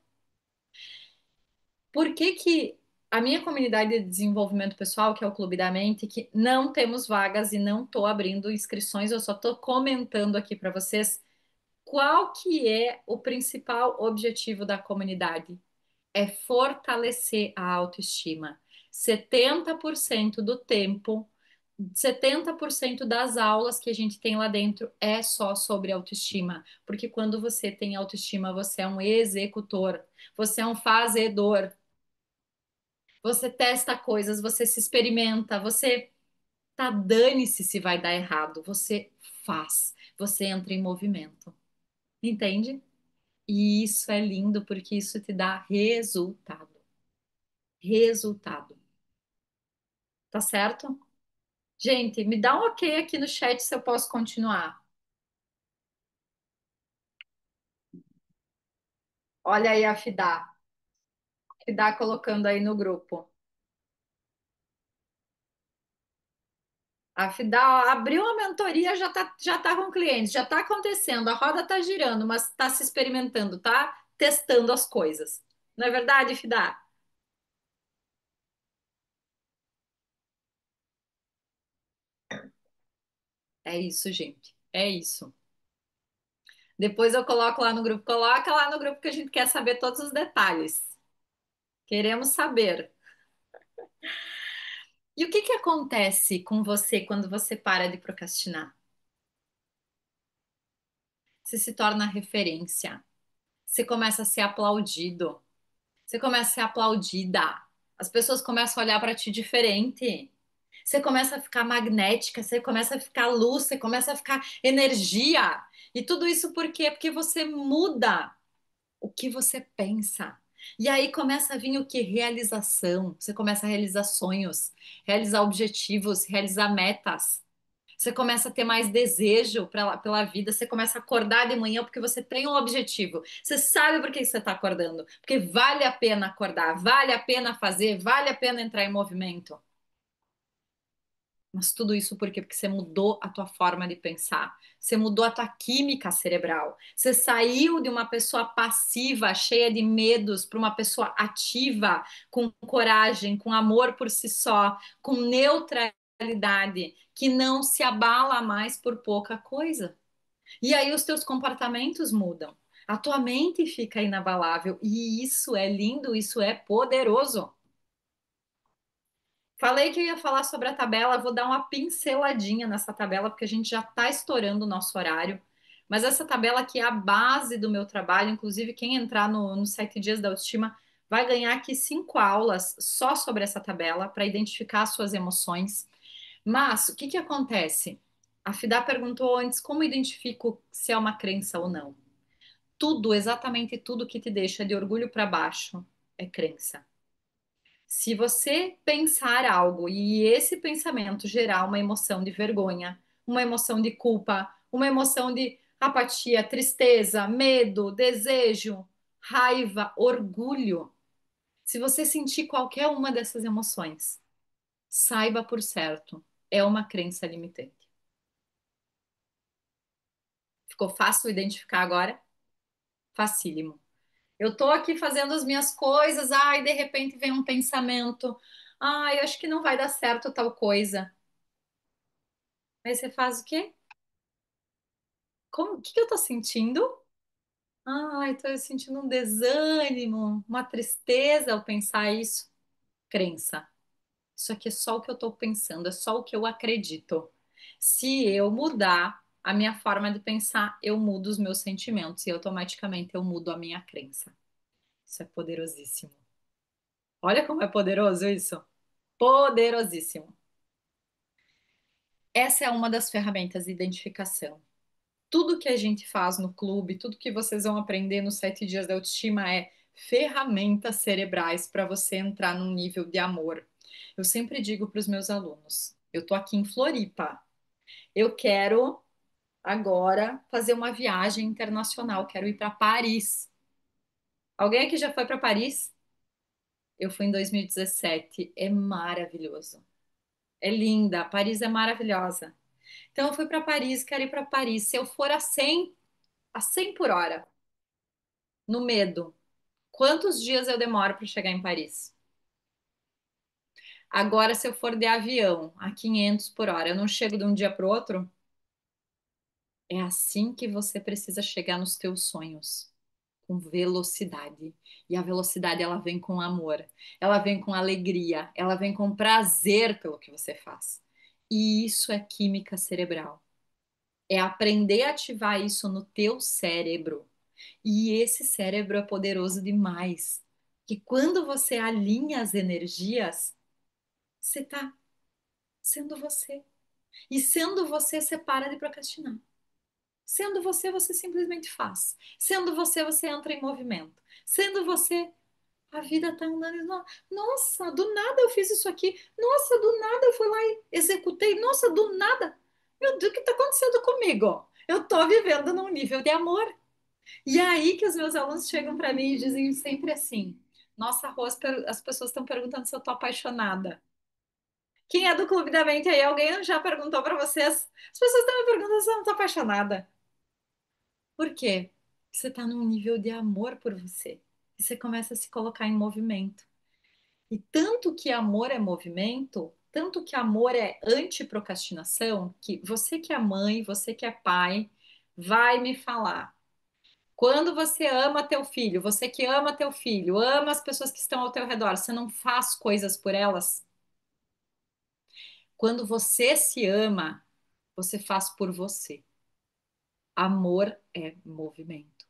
S1: Por que que a minha comunidade de desenvolvimento pessoal, que é o Clube da Mente, que não temos vagas e não estou abrindo inscrições, eu só estou comentando aqui para vocês qual que é o principal objetivo da comunidade? É fortalecer a autoestima. 70% do tempo 70% das aulas que a gente tem lá dentro é só sobre autoestima, porque quando você tem autoestima, você é um executor, você é um fazedor, você testa coisas, você se experimenta, você tá dane-se se vai dar errado, você faz, você entra em movimento, entende? E isso é lindo porque isso te dá resultado. Resultado, tá certo? Gente, me dá um ok aqui no chat se eu posso continuar. Olha aí a Fidá colocando aí no grupo. A Fidá ó, abriu a mentoria, já tá com clientes, já tá acontecendo, a roda tá girando, mas tá se experimentando, tá testando as coisas. Não é verdade, Fidá? É isso, gente. É isso. Depois eu coloco lá no grupo. Coloca lá no grupo que a gente quer saber todos os detalhes. Queremos saber. E o que que acontece com você quando você para de procrastinar? Você se torna referência. Você começa a ser aplaudido. Você começa a ser aplaudida. As pessoas começam a olhar para ti diferente. Você começa a ficar magnética, você começa a ficar luz, você começa a ficar energia. E tudo isso por quê? Porque você muda o que você pensa. E aí começa a vir o que? Realização. Você começa a realizar sonhos, realizar objetivos, realizar metas. Você começa a ter mais desejo pela vida, você começa a acordar de manhã porque você tem um objetivo. Você sabe por que você está acordando. Porque vale a pena acordar, vale a pena fazer, vale a pena entrar em movimento. Mas tudo isso por quê? Porque você mudou a tua forma de pensar, você mudou a tua química cerebral, você saiu de uma pessoa passiva, cheia de medos, para uma pessoa ativa, com coragem, com amor por si só, com neutralidade, que não se abala mais por pouca coisa. E aí os teus comportamentos mudam, a tua mente fica inabalável, e isso é lindo, isso é poderoso. Falei que eu ia falar sobre a tabela, vou dar uma pinceladinha nessa tabela, porque a gente já está estourando o nosso horário. Mas essa tabela aqui é a base do meu trabalho. Inclusive, quem entrar no 7 dias da autoestima vai ganhar aqui 5 aulas só sobre essa tabela para identificar as suas emoções. Mas o que que acontece? A Fidá perguntou antes como identifico se é uma crença ou não. Tudo, exatamente tudo que te deixa de orgulho para baixo é crença. Se você pensar algo e esse pensamento gerar uma emoção de vergonha, uma emoção de culpa, uma emoção de apatia, tristeza, medo, desejo, raiva, orgulho, se você sentir qualquer uma dessas emoções, saiba por certo, é uma crença limitante. Ficou fácil identificar agora? Facílimo. Eu tô aqui fazendo as minhas coisas, ai, de repente vem um pensamento, ai, acho que não vai dar certo tal coisa. Aí você faz o quê? Como, o que que eu tô sentindo? Ai, tô sentindo um desânimo, uma tristeza ao pensar isso. Crença. Isso aqui é só o que eu tô pensando, é só o que eu acredito. Se eu mudar a minha forma de pensar, eu mudo os meus sentimentos e automaticamente eu mudo a minha crença. Isso é poderosíssimo. Olha como é poderoso isso. Poderosíssimo. Essa é uma das ferramentas de identificação. Tudo que a gente faz no clube, tudo que vocês vão aprender nos 7 dias da autoestima é ferramentas cerebrais para você entrar num nível de amor. Eu sempre digo para os meus alunos: eu tô aqui em Floripa, eu quero agora fazer uma viagem internacional, quero ir para Paris. Alguém aqui já foi para Paris? Eu fui em 2017, é maravilhoso. É linda, Paris é maravilhosa. Então eu fui para Paris, quero ir para Paris. Se eu for a 100 por hora, no medo, quantos dias eu demoro para chegar em Paris? Agora, se eu for de avião a 500 por hora, eu não chego de um dia para o outro? É assim que você precisa chegar nos teus sonhos, com velocidade. E a velocidade ela vem com amor, ela vem com alegria, ela vem com prazer pelo que você faz. E isso é química cerebral. É aprender a ativar isso no teu cérebro. E esse cérebro é poderoso demais. Que quando você alinha as energias, você está sendo você. E sendo você, você para de procrastinar. Sendo você, você simplesmente faz. Sendo você, você entra em movimento. Sendo você, a vida tá andando. Nossa, do nada eu fiz isso aqui. Nossa, do nada eu fui lá e executei. Nossa, do nada. Meu Deus, o que está acontecendo comigo? Eu tô vivendo num nível de amor. E é aí que os meus alunos chegam para mim e dizem sempre assim: Nossa, Rô, as pessoas estão perguntando se eu tô apaixonada. Quem é do Clube da Mente aí? Alguém já perguntou para vocês? As pessoas estão me perguntando se eu não tô apaixonada. Por quê? Você está num nível de amor por você. E você começa a se colocar em movimento. E tanto que amor é movimento, tanto que amor é anti-procrastinação, que você que é mãe, você que é pai, vai me falar. Quando você ama teu filho, você que ama teu filho, ama as pessoas que estão ao teu redor, você não faz coisas por elas? Quando você se ama, você faz por você. Amor é movimento.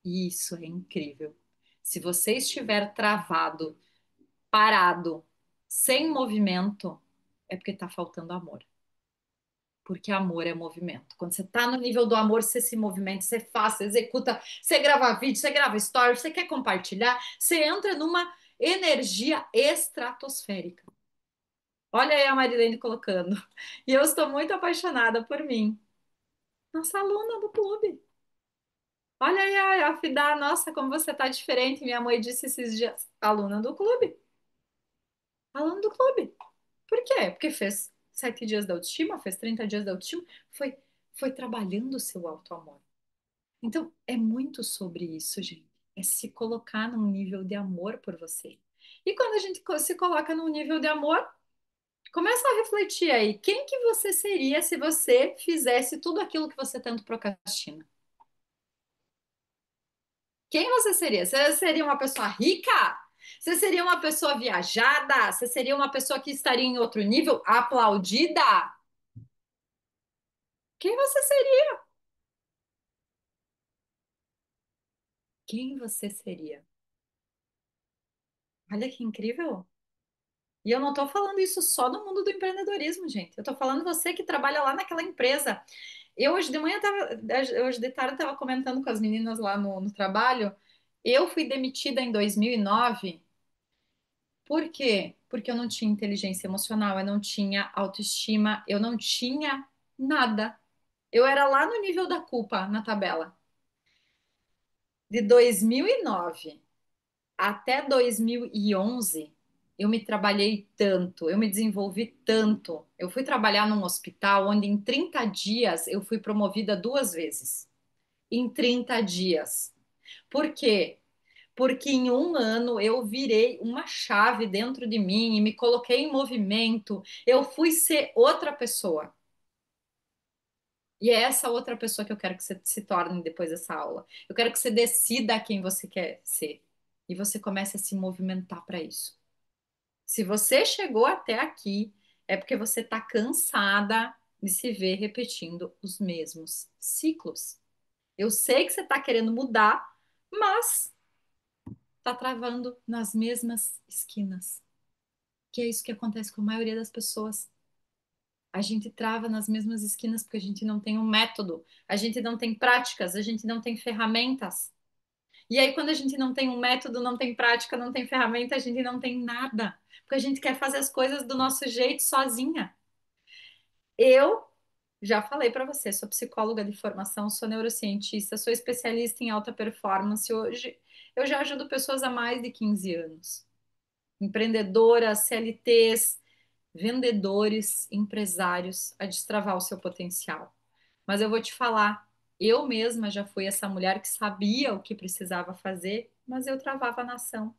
S1: E isso é incrível. Se você estiver travado, parado, sem movimento, é porque está faltando amor. Porque amor é movimento. Quando você está no nível do amor, você se movimenta, você faz, você executa, você grava vídeo, você grava story, você quer compartilhar, você entra numa energia estratosférica. Olha aí a Marilene colocando. E eu estou muito apaixonada por mim. Nossa aluna do clube. Olha aí a Fidá, nossa, como você está diferente. Minha mãe disse esses dias. Aluna do clube. Aluna do clube. Por quê? Porque fez 7 dias da autoestima, fez 30 dias da autoestima, foi, foi trabalhando o seu auto-amor. Então, é muito sobre isso, gente. É se colocar num nível de amor por você. E quando a gente se coloca num nível de amor, começa a refletir aí, quem que você seria se você fizesse tudo aquilo que você tanto procrastina? Quem você seria? Você seria uma pessoa rica? Você seria uma pessoa viajada? Você seria uma pessoa que estaria em outro nível, aplaudida? Quem você seria? Quem você seria? Olha que incrível! E eu não estou falando isso só no mundo do empreendedorismo, gente. Eu estou falando você que trabalha lá naquela empresa. Eu hoje de manhã tava, hoje de tarde estava comentando com as meninas lá no trabalho. Eu fui demitida em 2009. Por quê? Porque eu não tinha inteligência emocional, eu não tinha autoestima, eu não tinha nada. Eu era lá no nível da culpa na tabela. De 2009 até 2011, eu me trabalhei tanto, eu me desenvolvi tanto. Eu fui trabalhar num hospital onde em 30 dias eu fui promovida 2 vezes. Em 30 dias. Por quê? Porque em um ano eu virei uma chave dentro de mim e me coloquei em movimento. Eu fui ser outra pessoa. E é essa outra pessoa que eu quero que você se torne depois dessa aula. Eu quero que você decida quem você quer ser. E você comece a se movimentar para isso. Se você chegou até aqui, é porque você está cansada de se ver repetindo os mesmos ciclos. Eu sei que você está querendo mudar, mas está travando nas mesmas esquinas. Que é isso que acontece com a maioria das pessoas. A gente trava nas mesmas esquinas porque a gente não tem um método, a gente não tem práticas, a gente não tem ferramentas. E aí, quando a gente não tem um método, não tem prática, não tem ferramenta, a gente não tem nada. Porque a gente quer fazer as coisas do nosso jeito sozinha. Eu já falei para você, sou psicóloga de formação, sou neurocientista, sou especialista em alta performance. Hoje eu já ajudo pessoas há mais de 15 anos. Empreendedoras, CLTs, vendedores, empresários a destravar o seu potencial. Mas eu vou te falar, eu mesma já fui essa mulher que sabia o que precisava fazer, mas eu travava na ação.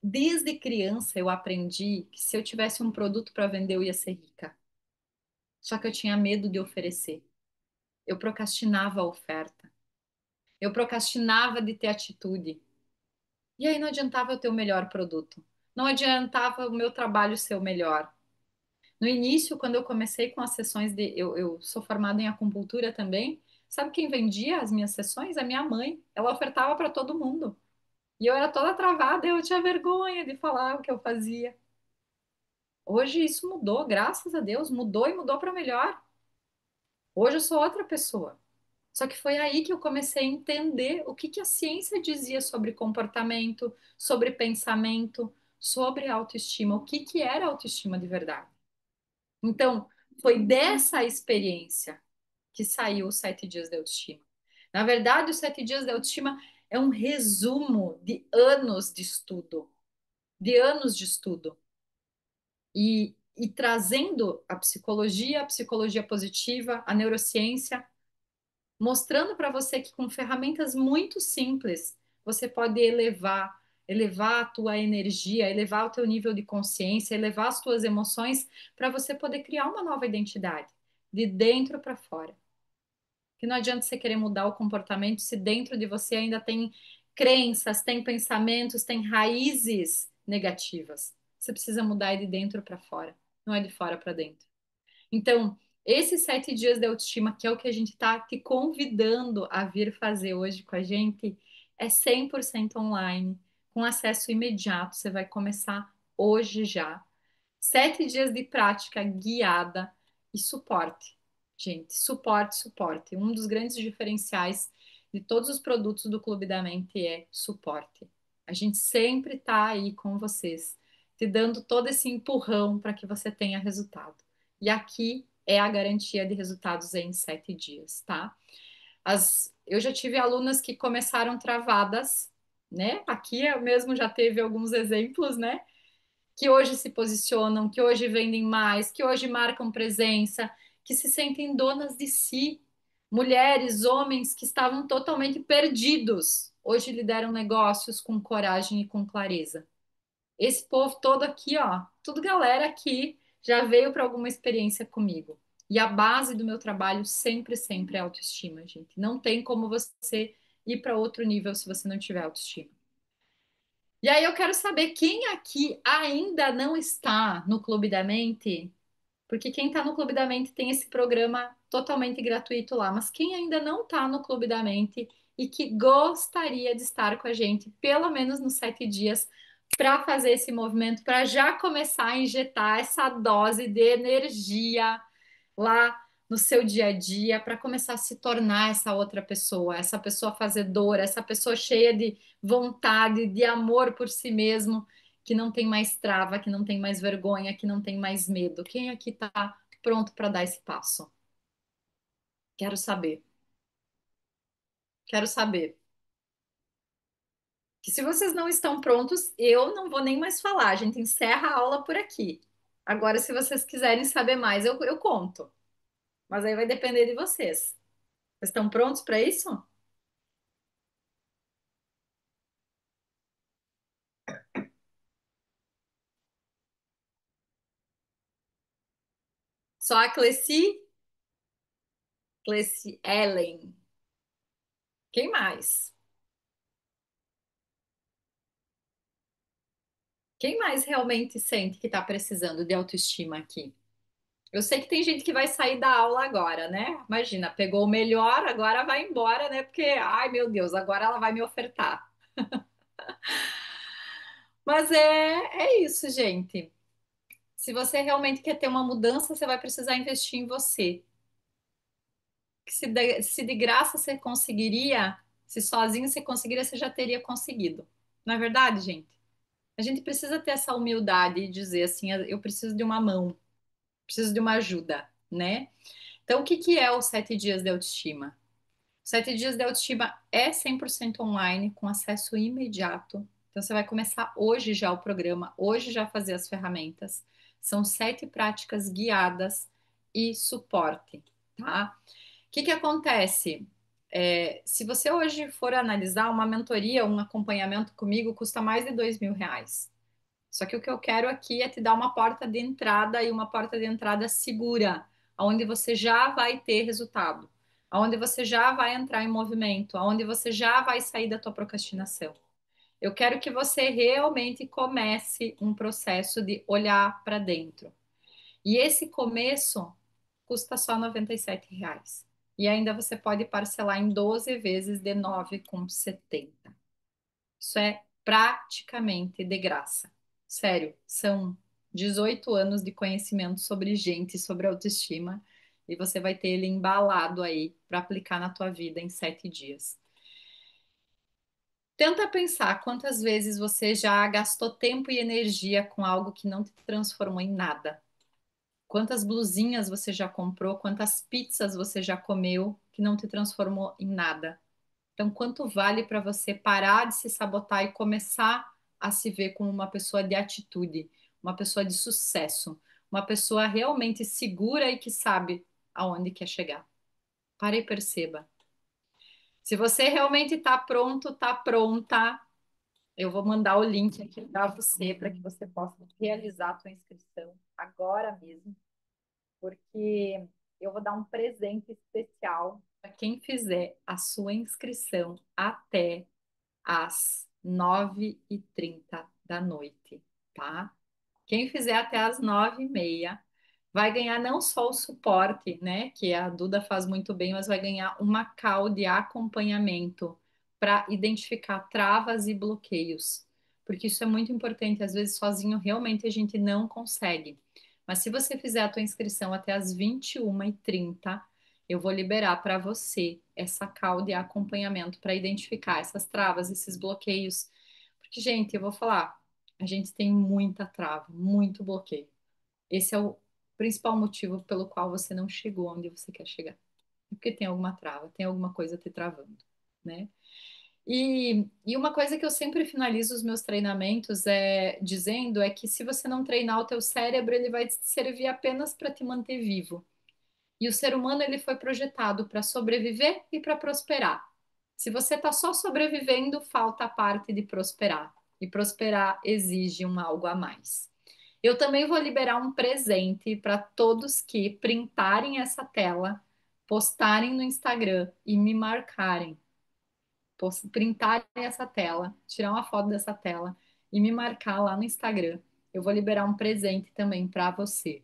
S1: Desde criança eu aprendi que se eu tivesse um produto para vender, eu ia ser rica. Só que eu tinha medo de oferecer. Eu procrastinava a oferta. Eu procrastinava de ter atitude. E aí não adiantava eu ter o melhor produto. Não adiantava o meu trabalho ser o melhor. No início, quando eu comecei com as sessões eu sou formada em acupuntura também. Sabe quem vendia as minhas sessões? A minha mãe. Ela ofertava para todo mundo. E eu era toda travada, eu tinha vergonha de falar o que eu fazia. Hoje isso mudou, graças a Deus, mudou e mudou para melhor. Hoje eu sou outra pessoa. Só que foi aí que eu comecei a entender o que que a ciência dizia sobre comportamento, sobre pensamento, sobre autoestima, o que que era autoestima de verdade. Então, foi dessa experiência que saiu os 7 dias de autoestima. Na verdade, os 7 dias de autoestima é um resumo de anos de estudo, de anos de estudo. E trazendo a psicologia positiva, a neurociência, mostrando para você que com ferramentas muito simples, você pode elevar a tua energia, elevar o teu nível de consciência, elevar as tuas emoções para você poder criar uma nova identidade, de dentro para fora. Que não adianta você querer mudar o comportamento se dentro de você ainda tem crenças, tem pensamentos, tem raízes negativas. Você precisa mudar de dentro para fora, não é de fora para dentro. Então, esses 7 dias de autoestima, que é o que a gente está te convidando a vir fazer hoje com a gente, é 100% online, com acesso imediato. Você vai começar hoje já. 7 dias de prática guiada e suporte. Gente, suporte, suporte. Um dos grandes diferenciais de todos os produtos do Clube da Mente é suporte. A gente sempre está aí com vocês, te dando todo esse empurrão para que você tenha resultado. E aqui é a garantia de resultados em 7 dias, tá? Eu já tive alunas que começaram travadas, né? Aqui eu mesmo já teve alguns exemplos, né? Que hoje se posicionam, que hoje vendem mais, que hoje marcam presença, que se sentem donas de si. Mulheres, homens que estavam totalmente perdidos, hoje lideram negócios com coragem e com clareza. Esse povo todo aqui, ó, tudo galera aqui já veio para alguma experiência comigo. E a base do meu trabalho sempre, sempre é autoestima, gente. Não tem como você ir para outro nível se você não tiver autoestima. E aí eu quero saber quem aqui ainda não está no Clube da Mente, porque quem está no Clube da Mente tem esse programa totalmente gratuito lá, mas quem ainda não está no Clube da Mente e que gostaria de estar com a gente, pelo menos nos 7 dias, para fazer esse movimento, para já começar a injetar essa dose de energia lá no seu dia a dia para começar a se tornar essa outra pessoa, essa pessoa fazedora, essa pessoa cheia de vontade, de amor por si mesmo, que não tem mais trava, que não tem mais vergonha, que não tem mais medo. Quem aqui está pronto para dar esse passo? Quero saber. Quero saber. Que se vocês não estão prontos, eu não vou nem mais falar. A gente encerra a aula por aqui. Agora, se vocês quiserem saber mais, eu conto. Mas aí vai depender de vocês. Vocês estão prontos para isso? Só a Cleci Ellen. Quem mais? Quem mais realmente sente que está precisando de autoestima aqui? Eu sei que tem gente que vai sair da aula agora, né? Imagina, pegou o melhor, agora vai embora, né? Porque, ai meu Deus, agora ela vai me ofertar. Mas é isso, gente. Se você realmente quer ter uma mudança, você vai precisar investir em você. Que se de graça você conseguiria, se sozinho você conseguiria, você já teria conseguido. Não é verdade, gente? A gente precisa ter essa humildade e dizer assim, eu preciso de uma mão, preciso de uma ajuda, né? Então, o que que é os 7 dias de autoestima? 7 dias de autoestima é 100% online, com acesso imediato. Então, você vai começar hoje já o programa, hoje já fazer as ferramentas. São 7 práticas guiadas e suporte, tá? O que que acontece? Se você hoje for analisar uma mentoria, um acompanhamento comigo, custa mais de R$ 2.000. Só que o que eu quero aqui é te dar uma porta de entrada e uma porta de entrada segura, onde você já vai ter resultado, onde você já vai entrar em movimento, onde você já vai sair da tua procrastinação. Eu quero que você realmente comece um processo de olhar para dentro. E esse começo custa só R$ 97. E ainda você pode parcelar em 12 vezes de 9,70. Isso é praticamente de graça. Sério, são 18 anos de conhecimento sobre gente, sobre autoestima, e você vai ter ele embalado aí para aplicar na tua vida em 7 dias. Tenta pensar quantas vezes você já gastou tempo e energia com algo que não te transformou em nada. Quantas blusinhas você já comprou, quantas pizzas você já comeu que não te transformou em nada. Então, quanto vale para você parar de se sabotar e começar a se ver como uma pessoa de atitude, uma pessoa de sucesso, uma pessoa realmente segura e que sabe aonde quer chegar? Para e perceba. Se você realmente está pronto, está pronta, eu vou mandar o link aqui para você, para que você possa realizar a sua inscrição agora mesmo, porque eu vou dar um presente especial para quem fizer a sua inscrição até às 9h30 da noite, tá? Quem fizer até às 9h30 vai ganhar não só o suporte, né, que a Duda faz muito bem, mas vai ganhar uma call de acompanhamento para identificar travas e bloqueios, porque isso é muito importante. Às vezes, sozinho, realmente a gente não consegue. Mas se você fizer a tua inscrição até às 21h30, eu vou liberar para você essa call de acompanhamento para identificar essas travas, esses bloqueios. Porque, gente, eu vou falar, a gente tem muita trava, muito bloqueio. Esse é o principal motivo pelo qual você não chegou onde você quer chegar. É porque tem alguma trava, tem alguma coisa te travando, né? E uma coisa que eu sempre finalizo os meus treinamentos dizendo é que se você não treinar o teu cérebro, ele vai servir apenas para te manter vivo. E o ser humano ele foi projetado para sobreviver e para prosperar. Se você está só sobrevivendo, falta a parte de prosperar. E prosperar exige um algo a mais. Eu também vou liberar um presente para todos que printarem essa tela, postarem no Instagram e me marcarem. Printarem essa tela, tirar uma foto dessa tela e me marcar lá no Instagram. Eu vou liberar um presente também para você.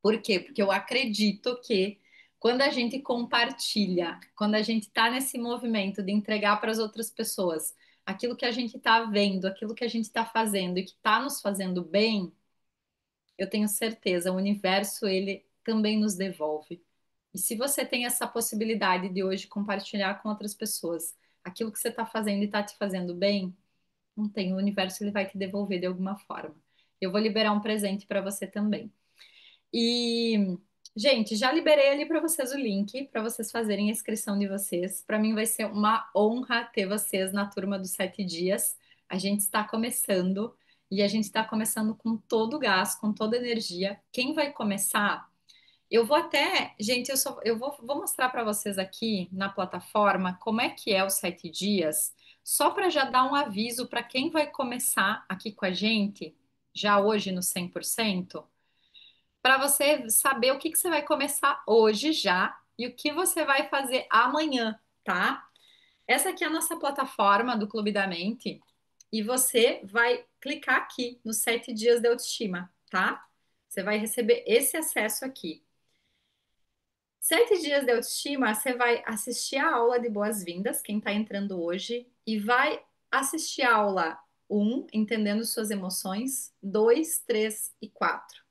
S1: Por quê? Porque eu acredito que quando a gente compartilha, quando a gente está nesse movimento de entregar para as outras pessoas aquilo que a gente está vendo, aquilo que a gente está fazendo e que está nos fazendo bem, eu tenho certeza, o universo ele também nos devolve. E se você tem essa possibilidade de hoje compartilhar com outras pessoas aquilo que você está fazendo e está te fazendo bem, não tem, o universo ele vai te devolver de alguma forma. Eu vou liberar um presente para você também. E, gente, já liberei ali para vocês o link para vocês fazerem a inscrição de vocês. Para mim vai ser uma honra ter vocês na turma dos 7 dias. A gente está começando e a gente está começando com todo o gás, com toda a energia. Quem vai começar? Eu vou até, gente, eu vou mostrar para vocês aqui na plataforma como é que é os 7 dias, só para já dar um aviso para quem vai começar aqui com a gente, já hoje no 100%, para você saber o que que você vai começar hoje já e o que você vai fazer amanhã, tá? Essa aqui é a nossa plataforma do Clube da Mente e você vai clicar aqui nos 7 dias de autoestima, tá? Você vai receber esse acesso aqui. 7 dias de autoestima, você vai assistir a aula de boas-vindas, quem está entrando hoje, e vai assistir a aula 1, entendendo suas emoções, 2, 3 e 4.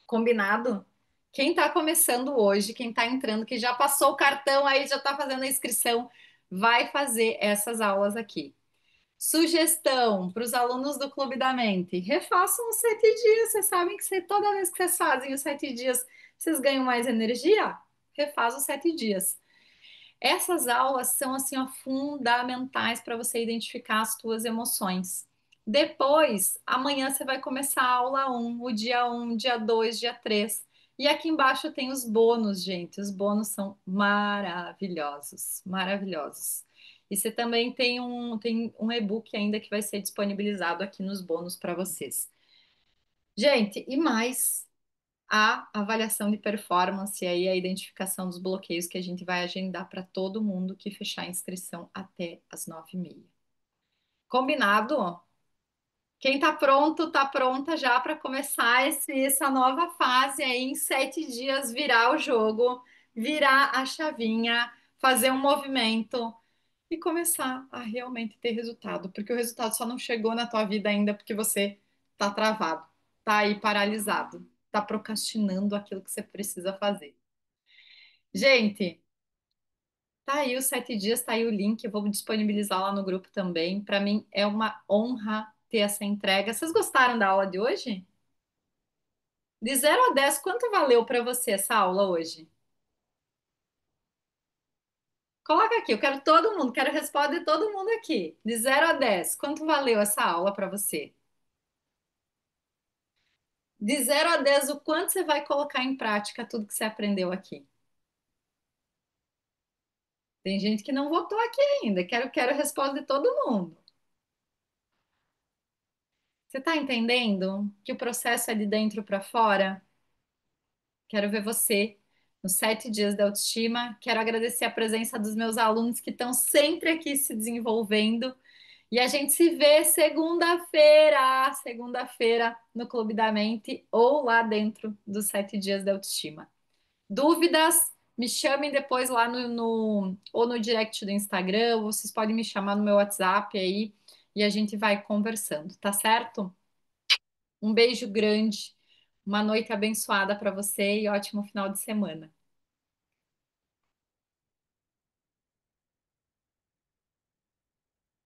S1: Combinado? Quem está começando hoje, quem está entrando, que já passou o cartão aí, já está fazendo a inscrição, vai fazer essas aulas aqui. Sugestão para os alunos do Clube da Mente: refaçam os 7 dias. Vocês sabem que toda vez que vocês fazem os 7 dias, vocês ganham mais energia? Refaz os 7 dias. Essas aulas são assim, ó, fundamentais para você identificar as tuas emoções. Depois, amanhã você vai começar a aula 1, o dia 1, dia 2, dia 3. E aqui embaixo tem os bônus, gente. Os bônus são maravilhosos, maravilhosos. E você também tem um e-book ainda que vai ser disponibilizado aqui nos bônus para vocês. Gente, e mais a avaliação de performance e aí a identificação dos bloqueios que a gente vai agendar para todo mundo que fechar a inscrição até as 9h30. Combinado? Quem tá pronto, tá pronta já para começar essa nova fase aí em 7 dias, virar o jogo, virar a chavinha, fazer um movimento e começar a realmente ter resultado, porque o resultado só não chegou na tua vida ainda porque você tá travado, tá aí paralisado, tá procrastinando aquilo que você precisa fazer. Gente, tá aí os 7 dias, tá aí o link, eu vou disponibilizar lá no grupo também. Para mim é uma honra ter essa entrega. Vocês gostaram da aula de hoje? De 0 a 10, quanto valeu para você essa aula hoje? Coloca aqui, eu quero todo mundo, quero responder de todo mundo aqui. De 0 a 10, quanto valeu essa aula para você? De 0 a 10, o quanto você vai colocar em prática tudo que você aprendeu aqui? Tem gente que não votou aqui ainda. Quero a resposta de todo mundo. Você está entendendo que o processo é de dentro para fora? Quero ver você nos 7 dias da autoestima. Quero agradecer a presença dos meus alunos que estão sempre aqui se desenvolvendo. E a gente se vê segunda-feira no Clube da Mente ou lá dentro dos 7 dias da autoestima. Dúvidas? Me chamem depois lá ou no direct do Instagram, ou vocês podem me chamar no meu WhatsApp aí e a gente vai conversando, tá certo? Um beijo grande, uma noite abençoada para você e ótimo final de semana.